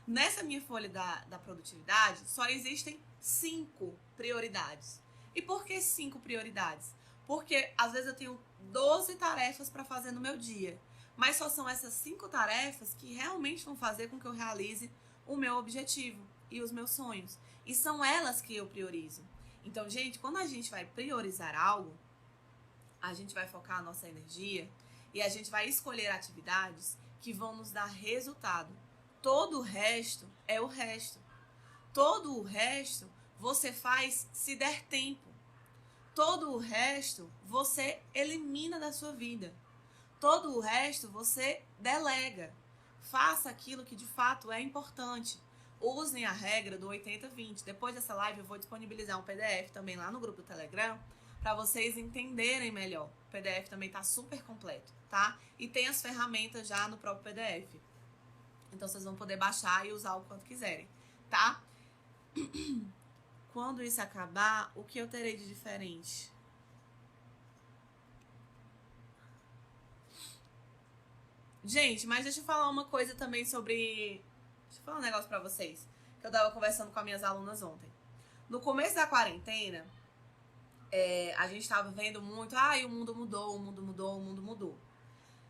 S1: Nessa minha folha da produtividade, só existem 5 prioridades. E por que 5 prioridades? Porque às vezes eu tenho 12 tarefas para fazer no meu dia. Mas só são essas 5 tarefas que realmente vão fazer com que eu realize o meu objetivo e os meus sonhos. E são elas que eu priorizo. Então, gente, quando a gente vai priorizar algo, a gente vai focar a nossa energia e a gente vai escolher atividades que vão nos dar resultado. Todo o resto é o resto. Todo o resto você faz se der tempo. Todo o resto você elimina da sua vida. Todo o resto você delega. Faça aquilo que de fato é importante. Usem a regra do 80-20. Depois dessa live eu vou disponibilizar um PDF também lá no grupo do Telegram para vocês entenderem melhor. O PDF também tá super completo, tá? E tem as ferramentas já no próprio PDF. Então vocês vão poder baixar e usar o quanto quiserem, tá? Quando isso acabar, o que eu terei de diferente? Gente, mas deixa eu falar uma coisa também sobre... Deixa eu falar um negócio pra vocês, que eu tava conversando com as minhas alunas ontem. No começo da quarentena, a gente tava vendo muito, o mundo mudou, o mundo mudou, o mundo mudou.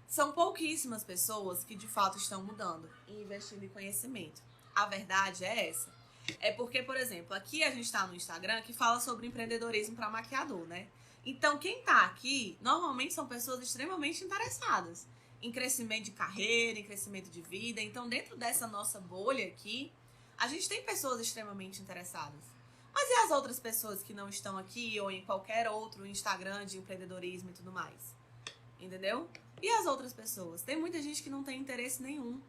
S1: São pouquíssimas pessoas que de fato estão mudando e investindo em conhecimento. A verdade é essa. É porque, por exemplo, aqui a gente tá no Instagram que fala sobre empreendedorismo para maquiador, né? Então, quem tá aqui, normalmente são pessoas extremamente interessadas em crescimento de carreira, em crescimento de vida. Então, dentro dessa nossa bolha aqui, a gente tem pessoas extremamente interessadas. Mas e as outras pessoas que não estão aqui ou em qualquer outro Instagram de empreendedorismo e tudo mais? Entendeu? E as outras pessoas? Tem muita gente que não tem interesse nenhum.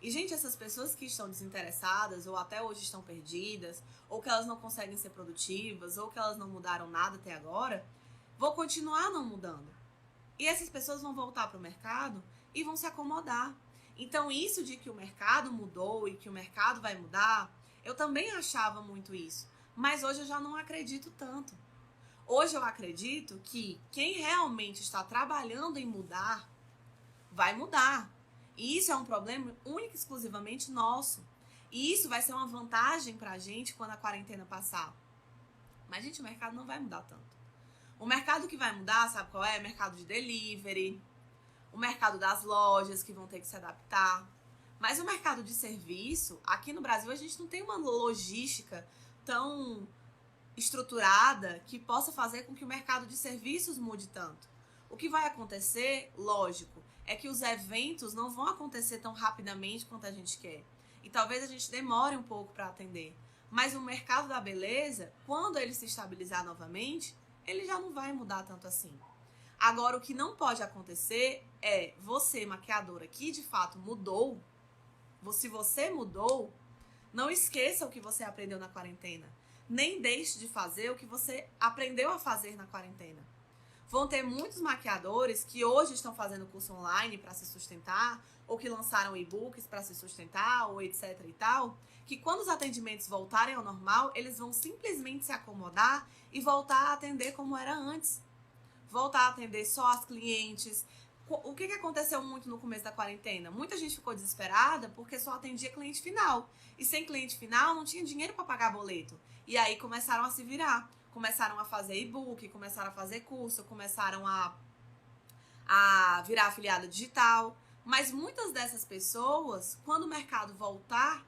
S1: E, gente, essas pessoas que estão desinteressadas, ou até hoje estão perdidas, ou que elas não conseguem ser produtivas, ou que elas não mudaram nada até agora, vão continuar não mudando. E essas pessoas vão voltar para o mercado e vão se acomodar. Então, isso de que o mercado mudou e que o mercado vai mudar, eu também achava muito isso. Mas hoje eu já não acredito tanto. Hoje eu acredito que quem realmente está trabalhando em mudar, vai mudar. E isso é um problema único e exclusivamente nosso. E isso vai ser uma vantagem pra gente quando a quarentena passar. Mas, gente, o mercado não vai mudar tanto. O mercado que vai mudar, sabe qual é? O mercado de delivery, o mercado das lojas que vão ter que se adaptar. Mas o mercado de serviço, aqui no Brasil, a gente não tem uma logística tão estruturada que possa fazer com que o mercado de serviços mude tanto. O que vai acontecer, lógico, é que os eventos não vão acontecer tão rapidamente quanto a gente quer. E talvez a gente demore um pouco para atender. Mas o mercado da beleza, quando ele se estabilizar novamente, ele já não vai mudar tanto assim. Agora, o que não pode acontecer é você, maquiadora, que de fato mudou, se você mudou, não esqueça o que você aprendeu na quarentena. Nem deixe de fazer o que você aprendeu a fazer na quarentena. Vão ter muitos maquiadores que hoje estão fazendo curso online para se sustentar, ou que lançaram e-books para se sustentar, ou etc e tal, que quando os atendimentos voltarem ao normal, eles vão simplesmente se acomodar e voltar a atender como era antes. Voltar a atender só as clientes. O que aconteceu muito no começo da quarentena? Muita gente ficou desesperada porque só atendia cliente final. E sem cliente final não tinha dinheiro para pagar boleto. E aí começaram a se virar. Começaram a fazer e-book, começaram a fazer curso, começaram a virar afiliada digital. Mas muitas dessas pessoas, quando o mercado voltar,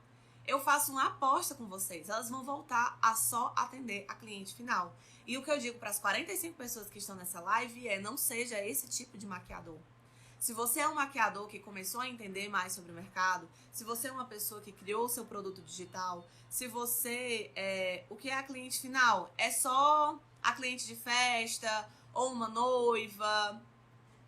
S1: eu faço uma aposta com vocês. Elas vão voltar a só atender a cliente final. E o que eu digo para as 45 pessoas que estão nessa live é: não seja esse tipo de maquiador. Se você é um maquiador que começou a entender mais sobre o mercado, se você é uma pessoa que criou o seu produto digital, se você o que é a cliente final? É só a cliente de festa ou uma noiva?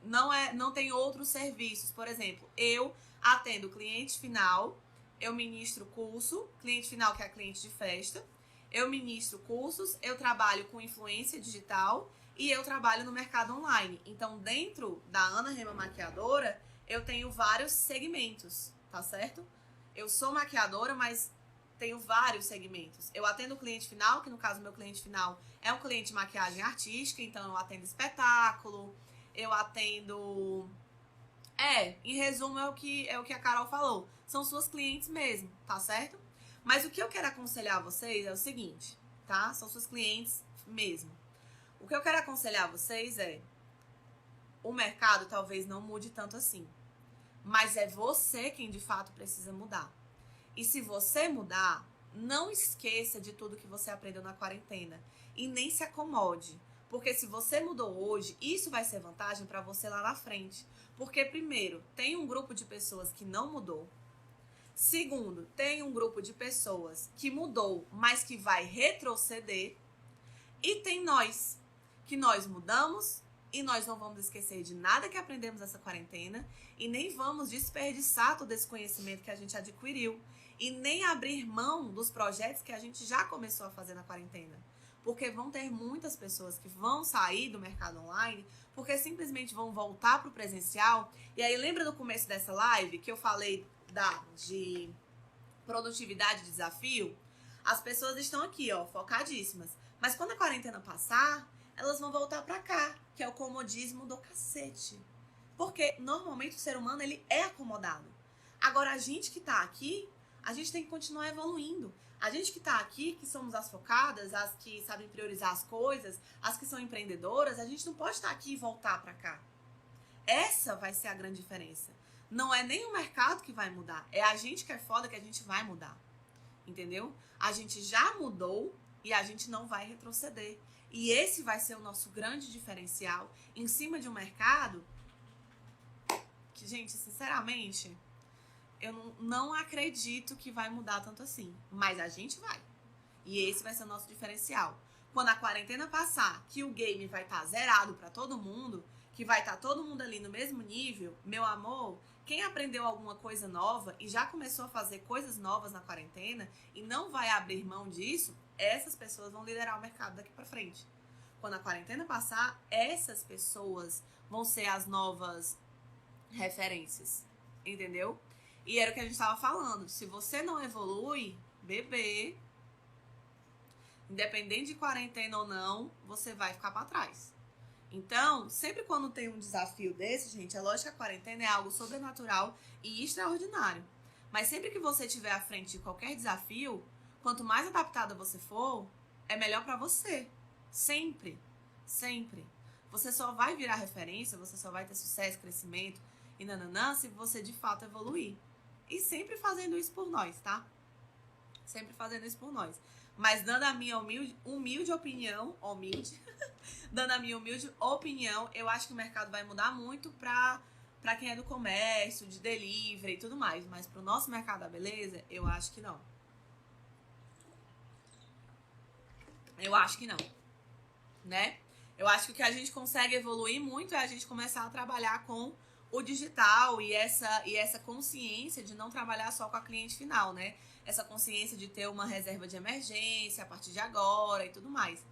S1: Não tem outros serviços. Por exemplo, eu atendo cliente final, eu ministro curso, cliente final que é a cliente de festa, eu ministro cursos, eu trabalho com influência digital e eu trabalho no mercado online. Então, dentro da Ana Rema Maquiadora, eu tenho vários segmentos, tá certo? Eu sou maquiadora, mas tenho vários segmentos. Eu atendo o cliente final, que no caso meu cliente final é um cliente de maquiagem artística, então eu atendo espetáculo, eu atendo... em resumo, é o que a Carol falou. São suas clientes mesmo, tá certo? Mas o que eu quero aconselhar a vocês é o seguinte, tá? São suas clientes mesmo. O que eu quero aconselhar a vocês é: o mercado talvez não mude tanto assim, mas é você quem de fato precisa mudar. E se você mudar, não esqueça de tudo que você aprendeu na quarentena e nem se acomode. Porque se você mudou hoje, isso vai ser vantagem para você lá na frente. Porque, primeiro, tem um grupo de pessoas que não mudou. Segundo, tem um grupo de pessoas que mudou, mas que vai retroceder. E tem nós, que nós mudamos e nós não vamos esquecer de nada que aprendemos nessa quarentena e nem vamos desperdiçar todo esse conhecimento que a gente adquiriu e nem abrir mão dos projetos que a gente já começou a fazer na quarentena. Porque vão ter muitas pessoas que vão sair do mercado online porque simplesmente vão voltar para o presencial. E aí lembra do começo dessa live que eu falei de produtividade e desafio? As pessoas estão aqui, ó, focadíssimas. Mas quando a quarentena passar, elas vão voltar pra cá, que é o comodismo do cacete. Porque normalmente o ser humano, ele é acomodado. Agora, a gente que tá aqui, a gente tem que continuar evoluindo. A gente que tá aqui, que somos as focadas, as que sabem priorizar as coisas, as que são empreendedoras, a gente não pode estar aqui e voltar pra cá. Essa vai ser a grande diferença. Não é nem o mercado que vai mudar, é a gente que é foda que a gente vai mudar. Entendeu? A gente já mudou e a gente não vai retroceder. E esse vai ser o nosso grande diferencial em cima de um mercado que, gente, sinceramente, eu não acredito que vai mudar tanto assim. Mas a gente vai. E esse vai ser o nosso diferencial. Quando a quarentena passar, que o game vai estar zerado para todo mundo, que vai estar todo mundo ali no mesmo nível, meu amor, quem aprendeu alguma coisa nova e já começou a fazer coisas novas na quarentena e não vai abrir mão disso, essas pessoas vão liderar o mercado daqui para frente. Quando a quarentena passar, essas pessoas vão ser as novas referências, entendeu? E era o que a gente estava falando. Se você não evolui, bebê, independente de quarentena ou não, você vai ficar para trás. Então, sempre quando tem um desafio desse, gente, é lógico que a quarentena é algo sobrenatural e extraordinário. Mas sempre que você estiver à frente de qualquer desafio, quanto mais adaptada você for, é melhor para você. Sempre. Sempre. Você só vai virar referência, você só vai ter sucesso, crescimento e nananã se você de fato evoluir. E sempre fazendo isso por nós, tá? Sempre fazendo isso por nós. Mas dando a minha humilde opinião, dando a minha humilde opinião, eu acho que o mercado vai mudar muito pra quem é do comércio, de delivery e tudo mais. Mas pro nosso mercado da beleza, eu acho que não. Eu acho que não, né? Eu acho que o que a gente consegue evoluir muito é a gente começar a trabalhar com o digital e essa consciência de não trabalhar só com a cliente final, né? Essa consciência de ter uma reserva de emergência a partir de agora e tudo mais.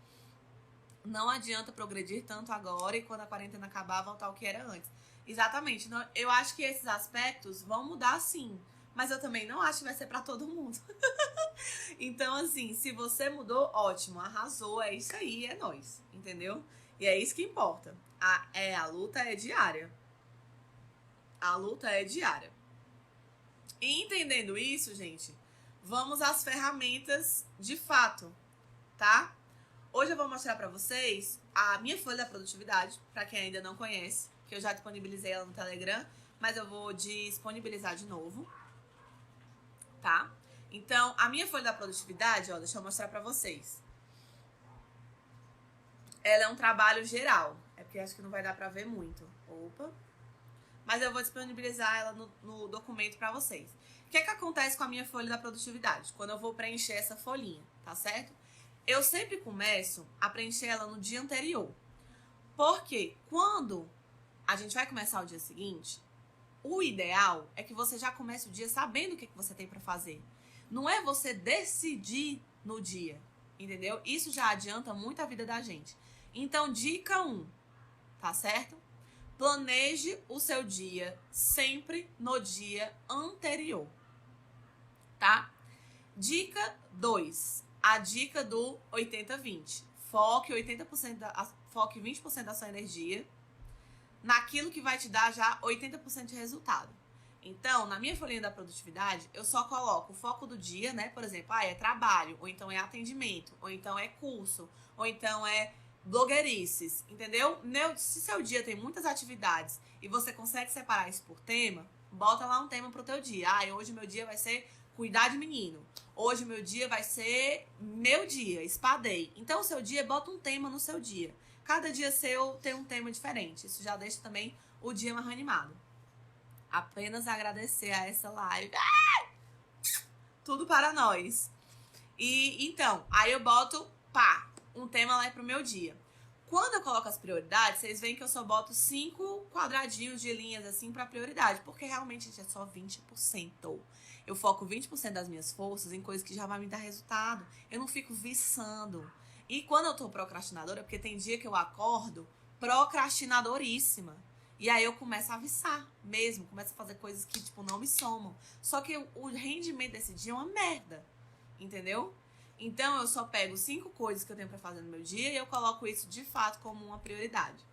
S1: Não adianta progredir tanto agora e quando a quarentena acabar voltar ao que era antes. Exatamente. Eu acho que esses aspectos vão mudar sim. Mas eu também não acho que vai ser pra todo mundo. Então, assim, se você mudou, ótimo, arrasou, é isso aí, é nóis, entendeu? E é isso que importa. A luta é diária. A luta é diária. E entendendo isso, gente, vamos às ferramentas de fato, tá? Hoje eu vou mostrar pra vocês a minha folha da produtividade, pra quem ainda não conhece, que eu já disponibilizei ela no Telegram, mas eu vou disponibilizar de novo, tá? Então, a minha folha da produtividade, ó, deixa eu mostrar pra vocês. Ela é um trabalho geral, é porque acho que não vai dar pra ver muito. Opa! Mas eu vou disponibilizar ela no documento pra vocês. O que é que acontece com a minha folha da produtividade? Quando eu vou preencher essa folhinha, tá certo? Eu sempre começo a preencher ela no dia anterior. Porque quando a gente vai começar o dia seguinte, o ideal é que você já comece o dia sabendo o que você tem pra fazer. Não é você decidir no dia, entendeu? Isso já adianta muito a vida da gente. Então, dica 1, tá certo? Planeje o seu dia sempre no dia anterior, tá? Dica 2, a dica do 80-20. Foque 20% da sua energia naquilo que vai te dar já 80% de resultado. Então, na minha folhinha da produtividade, eu só coloco o foco do dia, né? Por exemplo, é trabalho, ou então é atendimento, ou então é curso, ou então é blogueirices, entendeu? Se seu dia tem muitas atividades e você consegue separar isso por tema, bota lá um tema pro teu dia. Hoje meu dia vai ser cuidar de menino. Hoje meu dia vai ser meu dia, espadei. Então, o seu dia, bota um tema no seu dia. Cada dia seu tem um tema diferente. Isso já deixa também o dia mais animado. Apenas agradecer a essa live. Tudo para nós. E então, aí eu boto, um tema lá pro meu dia. Quando eu coloco as prioridades, vocês veem que eu só boto 5 quadradinhos de linhas assim pra prioridade. Porque realmente, gente, é só 20%. Eu foco 20% das minhas forças em coisas que já vai me dar resultado. Eu não fico viçando. E quando eu tô procrastinadora, porque tem dia que eu acordo procrastinadoríssima. E aí eu começo a viçar mesmo. Começo a fazer coisas que, tipo, não me somam. Só que o rendimento desse dia é uma merda. Entendeu? Então, eu só pego 5 coisas que eu tenho pra fazer no meu dia e eu coloco isso, de fato, como uma prioridade.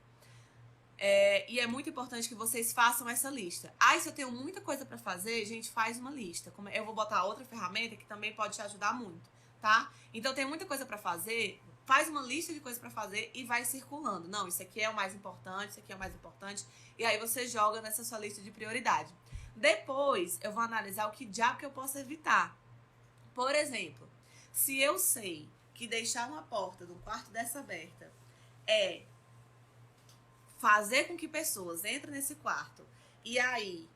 S1: E é muito importante que vocês façam essa lista. Se eu tenho muita coisa pra fazer, gente, faz uma lista. Eu vou botar outra ferramenta que também pode te ajudar muito, tá? Então, tem muita coisa pra fazer, faz uma lista de coisas pra fazer e vai circulando. Não, isso aqui é o mais importante, isso aqui é o mais importante. E aí, você joga nessa sua lista de prioridade. Depois, eu vou analisar o que diabo que eu posso evitar. Por exemplo, se eu sei que deixar uma porta do quarto dessa aberta é fazer com que pessoas entrem nesse quarto e aí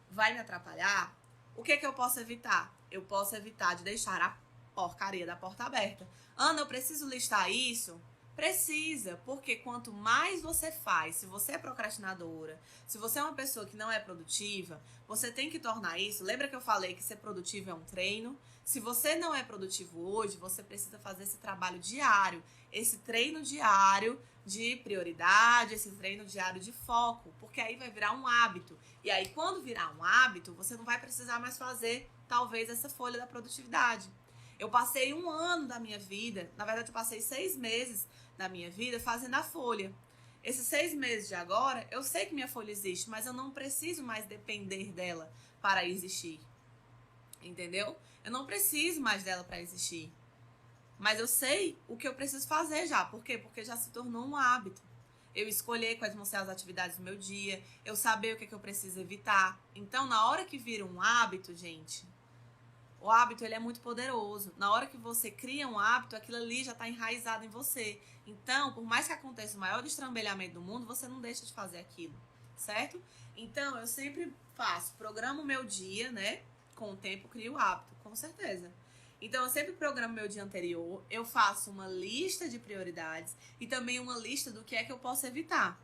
S1: vai me atrapalhar, o que eu posso evitar? Eu posso evitar de deixar a porcaria da porta aberta. Ana, eu preciso listar isso? Precisa, porque quanto mais você faz, se você é procrastinadora, se você é uma pessoa que não é produtiva, você tem que tornar isso. Lembra que eu falei que ser produtivo é um treino? Se você não é produtivo hoje, você precisa fazer esse trabalho diário, esse treino diário de prioridade, esse treino diário de foco, porque aí vai virar um hábito. E aí, quando virar um hábito, você não vai precisar mais fazer, talvez, essa folha da produtividade. Eu passei 1 ano da minha vida, na verdade, eu passei 6 meses da minha vida fazendo a folha. Esses 6 meses de agora, eu sei que minha folha existe, mas eu não preciso mais depender dela para existir. Entendeu? Eu não preciso mais dela para existir. Mas eu sei o que eu preciso fazer já. Por quê? Porque já se tornou um hábito. Eu escolher quais vão ser as atividades do meu dia, eu saber o que eu preciso evitar. Então, na hora que vira um hábito, gente, o hábito ele é muito poderoso. Na hora que você cria um hábito, aquilo ali já está enraizado em você. Então, por mais que aconteça o maior destrambelhamento do mundo, você não deixa de fazer aquilo, certo? Então, eu sempre programo o meu dia, né? Com o tempo, crio o hábito, com certeza. Então, eu sempre programo meu dia anterior, eu faço uma lista de prioridades e também uma lista do que é que eu posso evitar.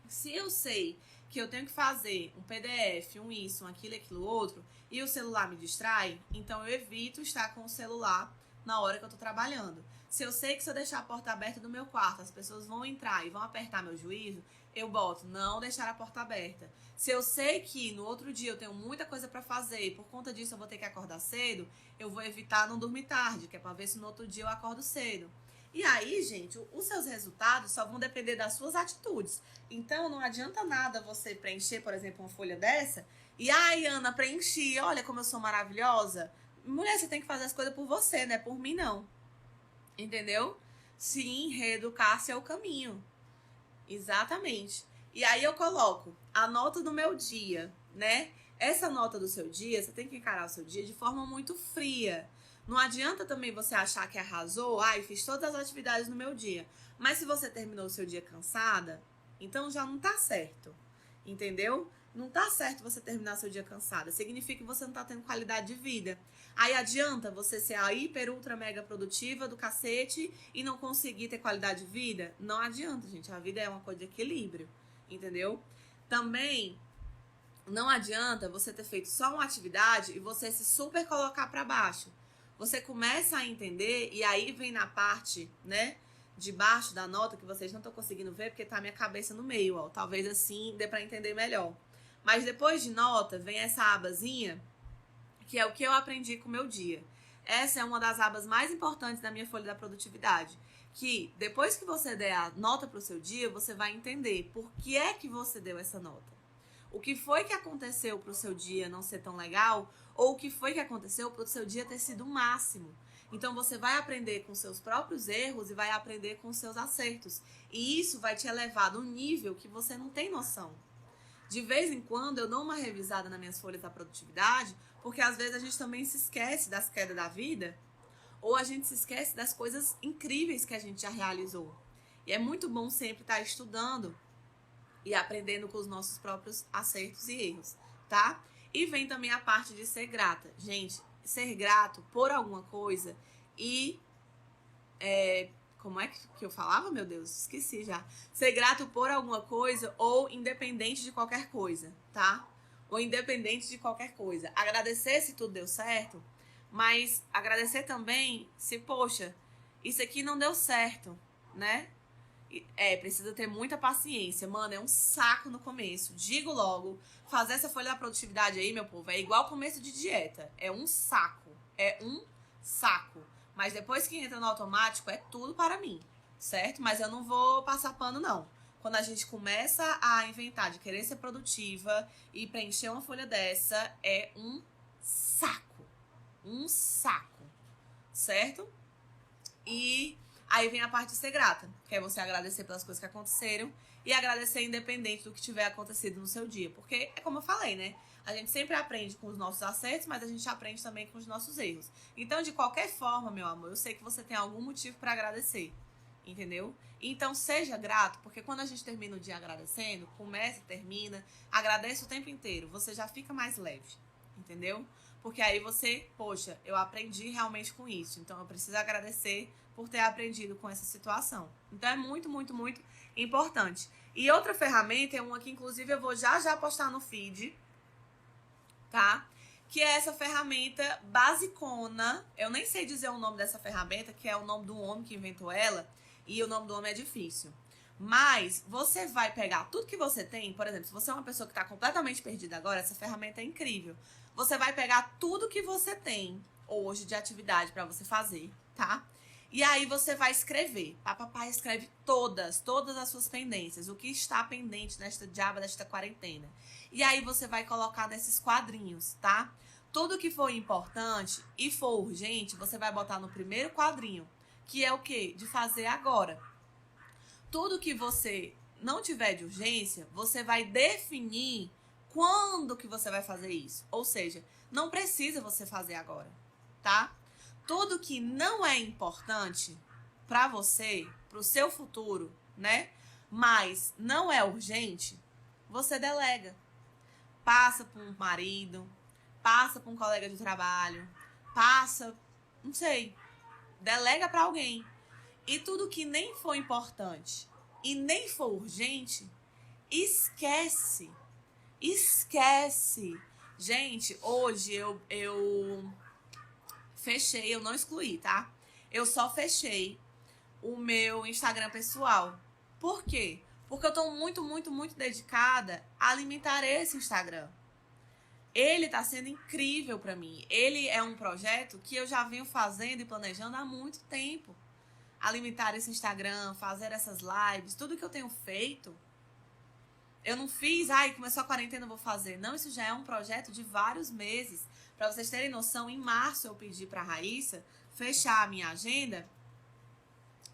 S1: Se eu sei que eu tenho que fazer um PDF, um isso, um aquilo outro, e o celular me distrai, então eu evito estar com o celular na hora que eu tô trabalhando. Se eu sei que se eu deixar a porta aberta do meu quarto, as pessoas vão entrar e vão apertar meu juízo, eu boto não deixar a porta aberta. Se eu sei que no outro dia eu tenho muita coisa pra fazer e por conta disso eu vou ter que acordar cedo, eu vou evitar não dormir tarde, que é pra ver se no outro dia eu acordo cedo. E aí, gente, os seus resultados só vão depender das suas atitudes. Então, não adianta nada você preencher, por exemplo, uma folha dessa e, ai, Ana, preenchi, olha como eu sou maravilhosa. Mulher, você tem que fazer as coisas por você, né? Por mim, não. Entendeu? Sim, reeducar-se é o caminho. Exatamente. E aí eu coloco a nota do meu dia, né? Essa nota do seu dia, você tem que encarar o seu dia de forma muito fria. Não adianta também você achar que arrasou, ai, fiz todas as atividades no meu dia. Mas se você terminou o seu dia cansada, então já não tá certo. Entendeu? Não tá certo você terminar seu dia cansada. Significa que você não tá tendo qualidade de vida. Aí adianta você ser a hiper, ultra, mega produtiva do cacete e não conseguir ter qualidade de vida? Não adianta, gente. A vida é uma coisa de equilíbrio. Entendeu? Também não adianta você ter feito só uma atividade e você se super colocar pra baixo. Você começa a entender e aí vem na parte, né, de baixo da nota que vocês não estão conseguindo ver porque tá a minha cabeça no meio, ó. Talvez assim dê pra entender melhor. Mas depois de nota vem essa abazinha que é o que eu aprendi com o meu dia. Essa é uma das abas mais importantes da minha folha da produtividade. Que depois que você der a nota pro seu dia, você vai entender por que é que você deu essa nota. O que foi que aconteceu pro seu dia não ser tão legal, ou o que foi que aconteceu pro seu dia ter sido o máximo. Então você vai aprender com seus próprios erros e vai aprender com seus acertos. E isso vai te elevar num nível que você não tem noção. De vez em quando eu dou uma revisada nas minhas folhas da produtividade, porque às vezes a gente também se esquece das quedas da vida, ou a gente se esquece das coisas incríveis que a gente já realizou. E é muito bom sempre estar estudando e aprendendo com os nossos próprios acertos e erros, tá? E vem também a parte de ser grata. Gente, ser grato por alguma coisa e... como é que eu falava, meu Deus? Esqueci já. Ser grato por alguma coisa ou independente de qualquer coisa, tá? Ou independente de qualquer coisa. Agradecer se tudo deu certo, mas agradecer também se, poxa, isso aqui não deu certo, né? Precisa ter muita paciência. Mano, é um saco no começo. Digo logo, fazer essa folha da produtividade aí, meu povo, é igual começo de dieta. É um saco. É um saco. Mas depois que entra no automático, é tudo para mim, certo? Mas eu não vou passar pano, não. Quando a gente começa a inventar de querer ser produtiva e preencher uma folha dessa, é um saco. Um saco. Certo? E aí vem a parte de ser grata, que é você agradecer pelas coisas que aconteceram e agradecer independente do que tiver acontecido no seu dia. Porque é como eu falei, né? A gente sempre aprende com os nossos acertos, mas a gente aprende também com os nossos erros. Então, de qualquer forma, meu amor, eu sei que você tem algum motivo para agradecer, entendeu? Então, seja grato, porque quando a gente termina o dia agradecendo, começa e termina, agradece o tempo inteiro, você já fica mais leve, entendeu? Porque aí você, poxa, eu aprendi realmente com isso, então eu preciso agradecer por ter aprendido com essa situação. Então, é muito, muito, muito importante. E outra ferramenta é uma que, inclusive, eu vou já postar no feed, tá? Que é essa ferramenta basicona. Eu nem sei dizer o nome dessa ferramenta, que é o nome do homem que inventou ela, e o nome do homem é difícil. Mas você vai pegar tudo que você tem, por exemplo, se você é uma pessoa que está completamente perdida agora, essa ferramenta é incrível. Você vai pegar tudo que você tem hoje de atividade para você fazer, tá? E aí você vai escrever. Papai escreve todas as suas pendências, o que está pendente desta quarentena. E aí você vai colocar nesses quadrinhos, tá? Tudo que for importante e for urgente, você vai botar no primeiro quadrinho, que é o quê? De fazer agora. Tudo que você não tiver de urgência, você vai definir quando que você vai fazer isso. Ou seja, não precisa você fazer agora, tá? Tudo que não é importante pra você, pro seu futuro, né? Mas não é urgente, você delega. Passa para um marido, passa para um colega de trabalho, passa, não sei, delega para alguém. E tudo que nem for importante e nem for urgente, esquece. Esquece. Gente, hoje eu fechei, eu não excluí, tá? Eu só fechei o meu Instagram pessoal. Por quê? Porque eu tô muito, muito, muito dedicada a alimentar esse Instagram. Ele tá sendo incrível pra mim. Ele é um projeto que eu já venho fazendo e planejando há muito tempo. Alimentar esse Instagram, fazer essas lives, tudo que eu tenho feito. Eu não fiz, começou a quarentena, eu vou fazer. Não, isso já é um projeto de vários meses. Pra vocês terem noção, em março eu pedi pra Raíssa fechar a minha agenda,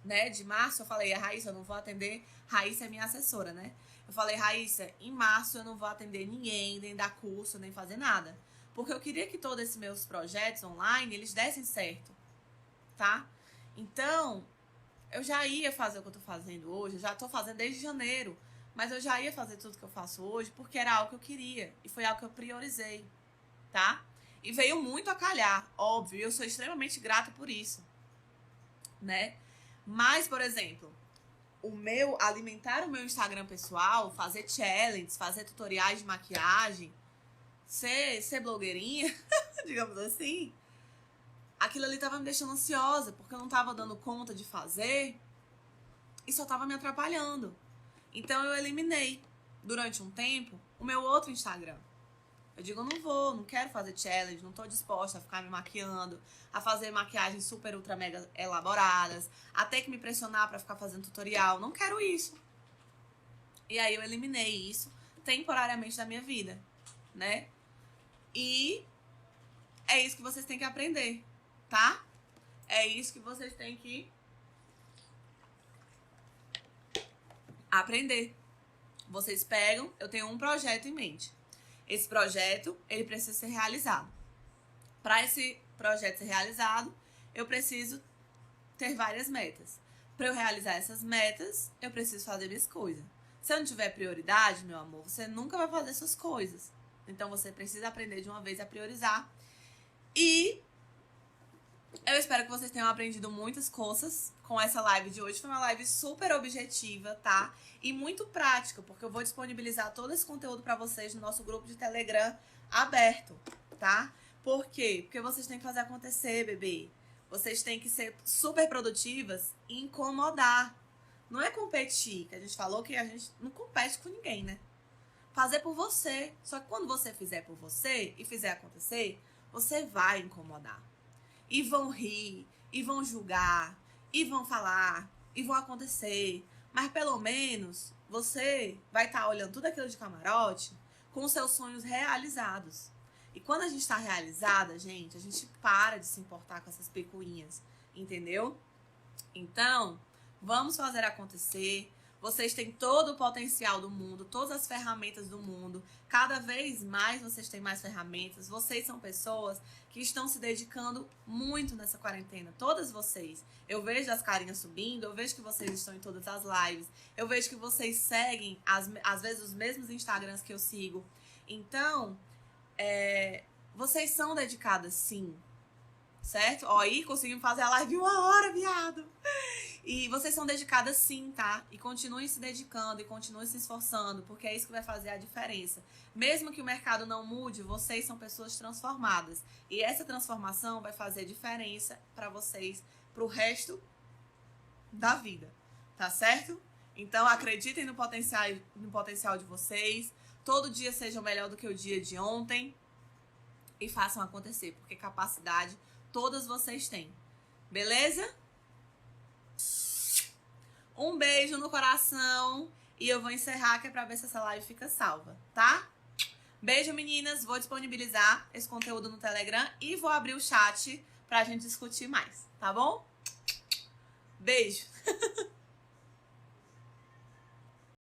S1: né? De março eu falei, a Raíssa, eu não vou atender. Raíssa é minha assessora, né? Eu falei, Raíssa, em março eu não vou atender ninguém, nem dar curso, nem fazer nada. Porque eu queria que todos esses meus projetos online, eles dessem certo, tá? Então, eu já ia fazer o que eu tô fazendo hoje, eu já tô fazendo desde janeiro. Mas eu já ia fazer tudo que eu faço hoje porque era algo que eu queria. E foi algo que eu priorizei, tá? E veio muito a calhar, óbvio. E eu sou extremamente grata por isso, né? Mas, por exemplo, alimentar o meu Instagram pessoal, fazer challenges, fazer tutoriais de maquiagem, ser blogueirinha, digamos assim, aquilo ali tava me deixando ansiosa, porque eu não tava dando conta de fazer e só tava me atrapalhando. Então eu eliminei, durante um tempo, o meu outro Instagram. Eu digo, não quero fazer challenge, não tô disposta a ficar me maquiando, a fazer maquiagens super, ultra, mega elaboradas, a ter que me pressionar pra ficar fazendo tutorial. Não quero isso. E aí eu eliminei isso temporariamente da minha vida, né? E é isso que vocês têm que aprender, tá? É isso que vocês têm que aprender. Vocês pegam, eu tenho um projeto em mente. Esse projeto, ele precisa ser realizado. Para esse projeto ser realizado, eu preciso ter várias metas. Para eu realizar essas metas, eu preciso fazer minhas coisas. Se eu não tiver prioridade, meu amor, você nunca vai fazer suas coisas. Então, você precisa aprender de uma vez a priorizar. E eu espero que vocês tenham aprendido muitas coisas com essa live de hoje. Foi uma live super objetiva, tá? E muito prática, porque eu vou disponibilizar todo esse conteúdo pra vocês no nosso grupo de Telegram aberto, tá? Por quê? Porque vocês têm que fazer acontecer, bebê. Vocês têm que ser super produtivas e incomodar. Não é competir, que a gente falou que a gente não compete com ninguém, né? Fazer por você. Só que quando você fizer por você e fizer acontecer, você vai incomodar. E vão rir, e vão julgar, e vão falar, e vão acontecer. Mas pelo menos você vai estar olhando tudo aquilo de camarote com os seus sonhos realizados. E quando a gente está realizada, gente, a gente para de se importar com essas picuinhas, entendeu? Então, vamos fazer acontecer. Vocês têm todo o potencial do mundo, todas as ferramentas do mundo. Cada vez mais vocês têm mais ferramentas. Vocês são pessoas que estão se dedicando muito nessa quarentena. Todas vocês. Eu vejo as carinhas subindo, eu vejo que vocês estão em todas as lives. Eu vejo que vocês seguem, às vezes, os mesmos Instagrams que eu sigo. Então, vocês são dedicadas, sim. Certo? Ó, aí conseguimos fazer a live em 1 hora, viado. E vocês são dedicadas sim, tá? E continuem se dedicando e continuem se esforçando, porque é isso que vai fazer a diferença. Mesmo que o mercado não mude, vocês são pessoas transformadas. E essa transformação vai fazer diferença pra vocês, pro resto da vida. Tá certo? Então acreditem no potencial de vocês. Todo dia seja melhor do que o dia de ontem. E façam acontecer, porque capacidade todas vocês têm. Beleza? Um beijo no coração. E eu vou encerrar, que é pra ver se essa live fica salva, tá? Beijo, meninas. Vou disponibilizar esse conteúdo no Telegram e vou abrir o chat pra gente discutir mais, tá bom? Beijo.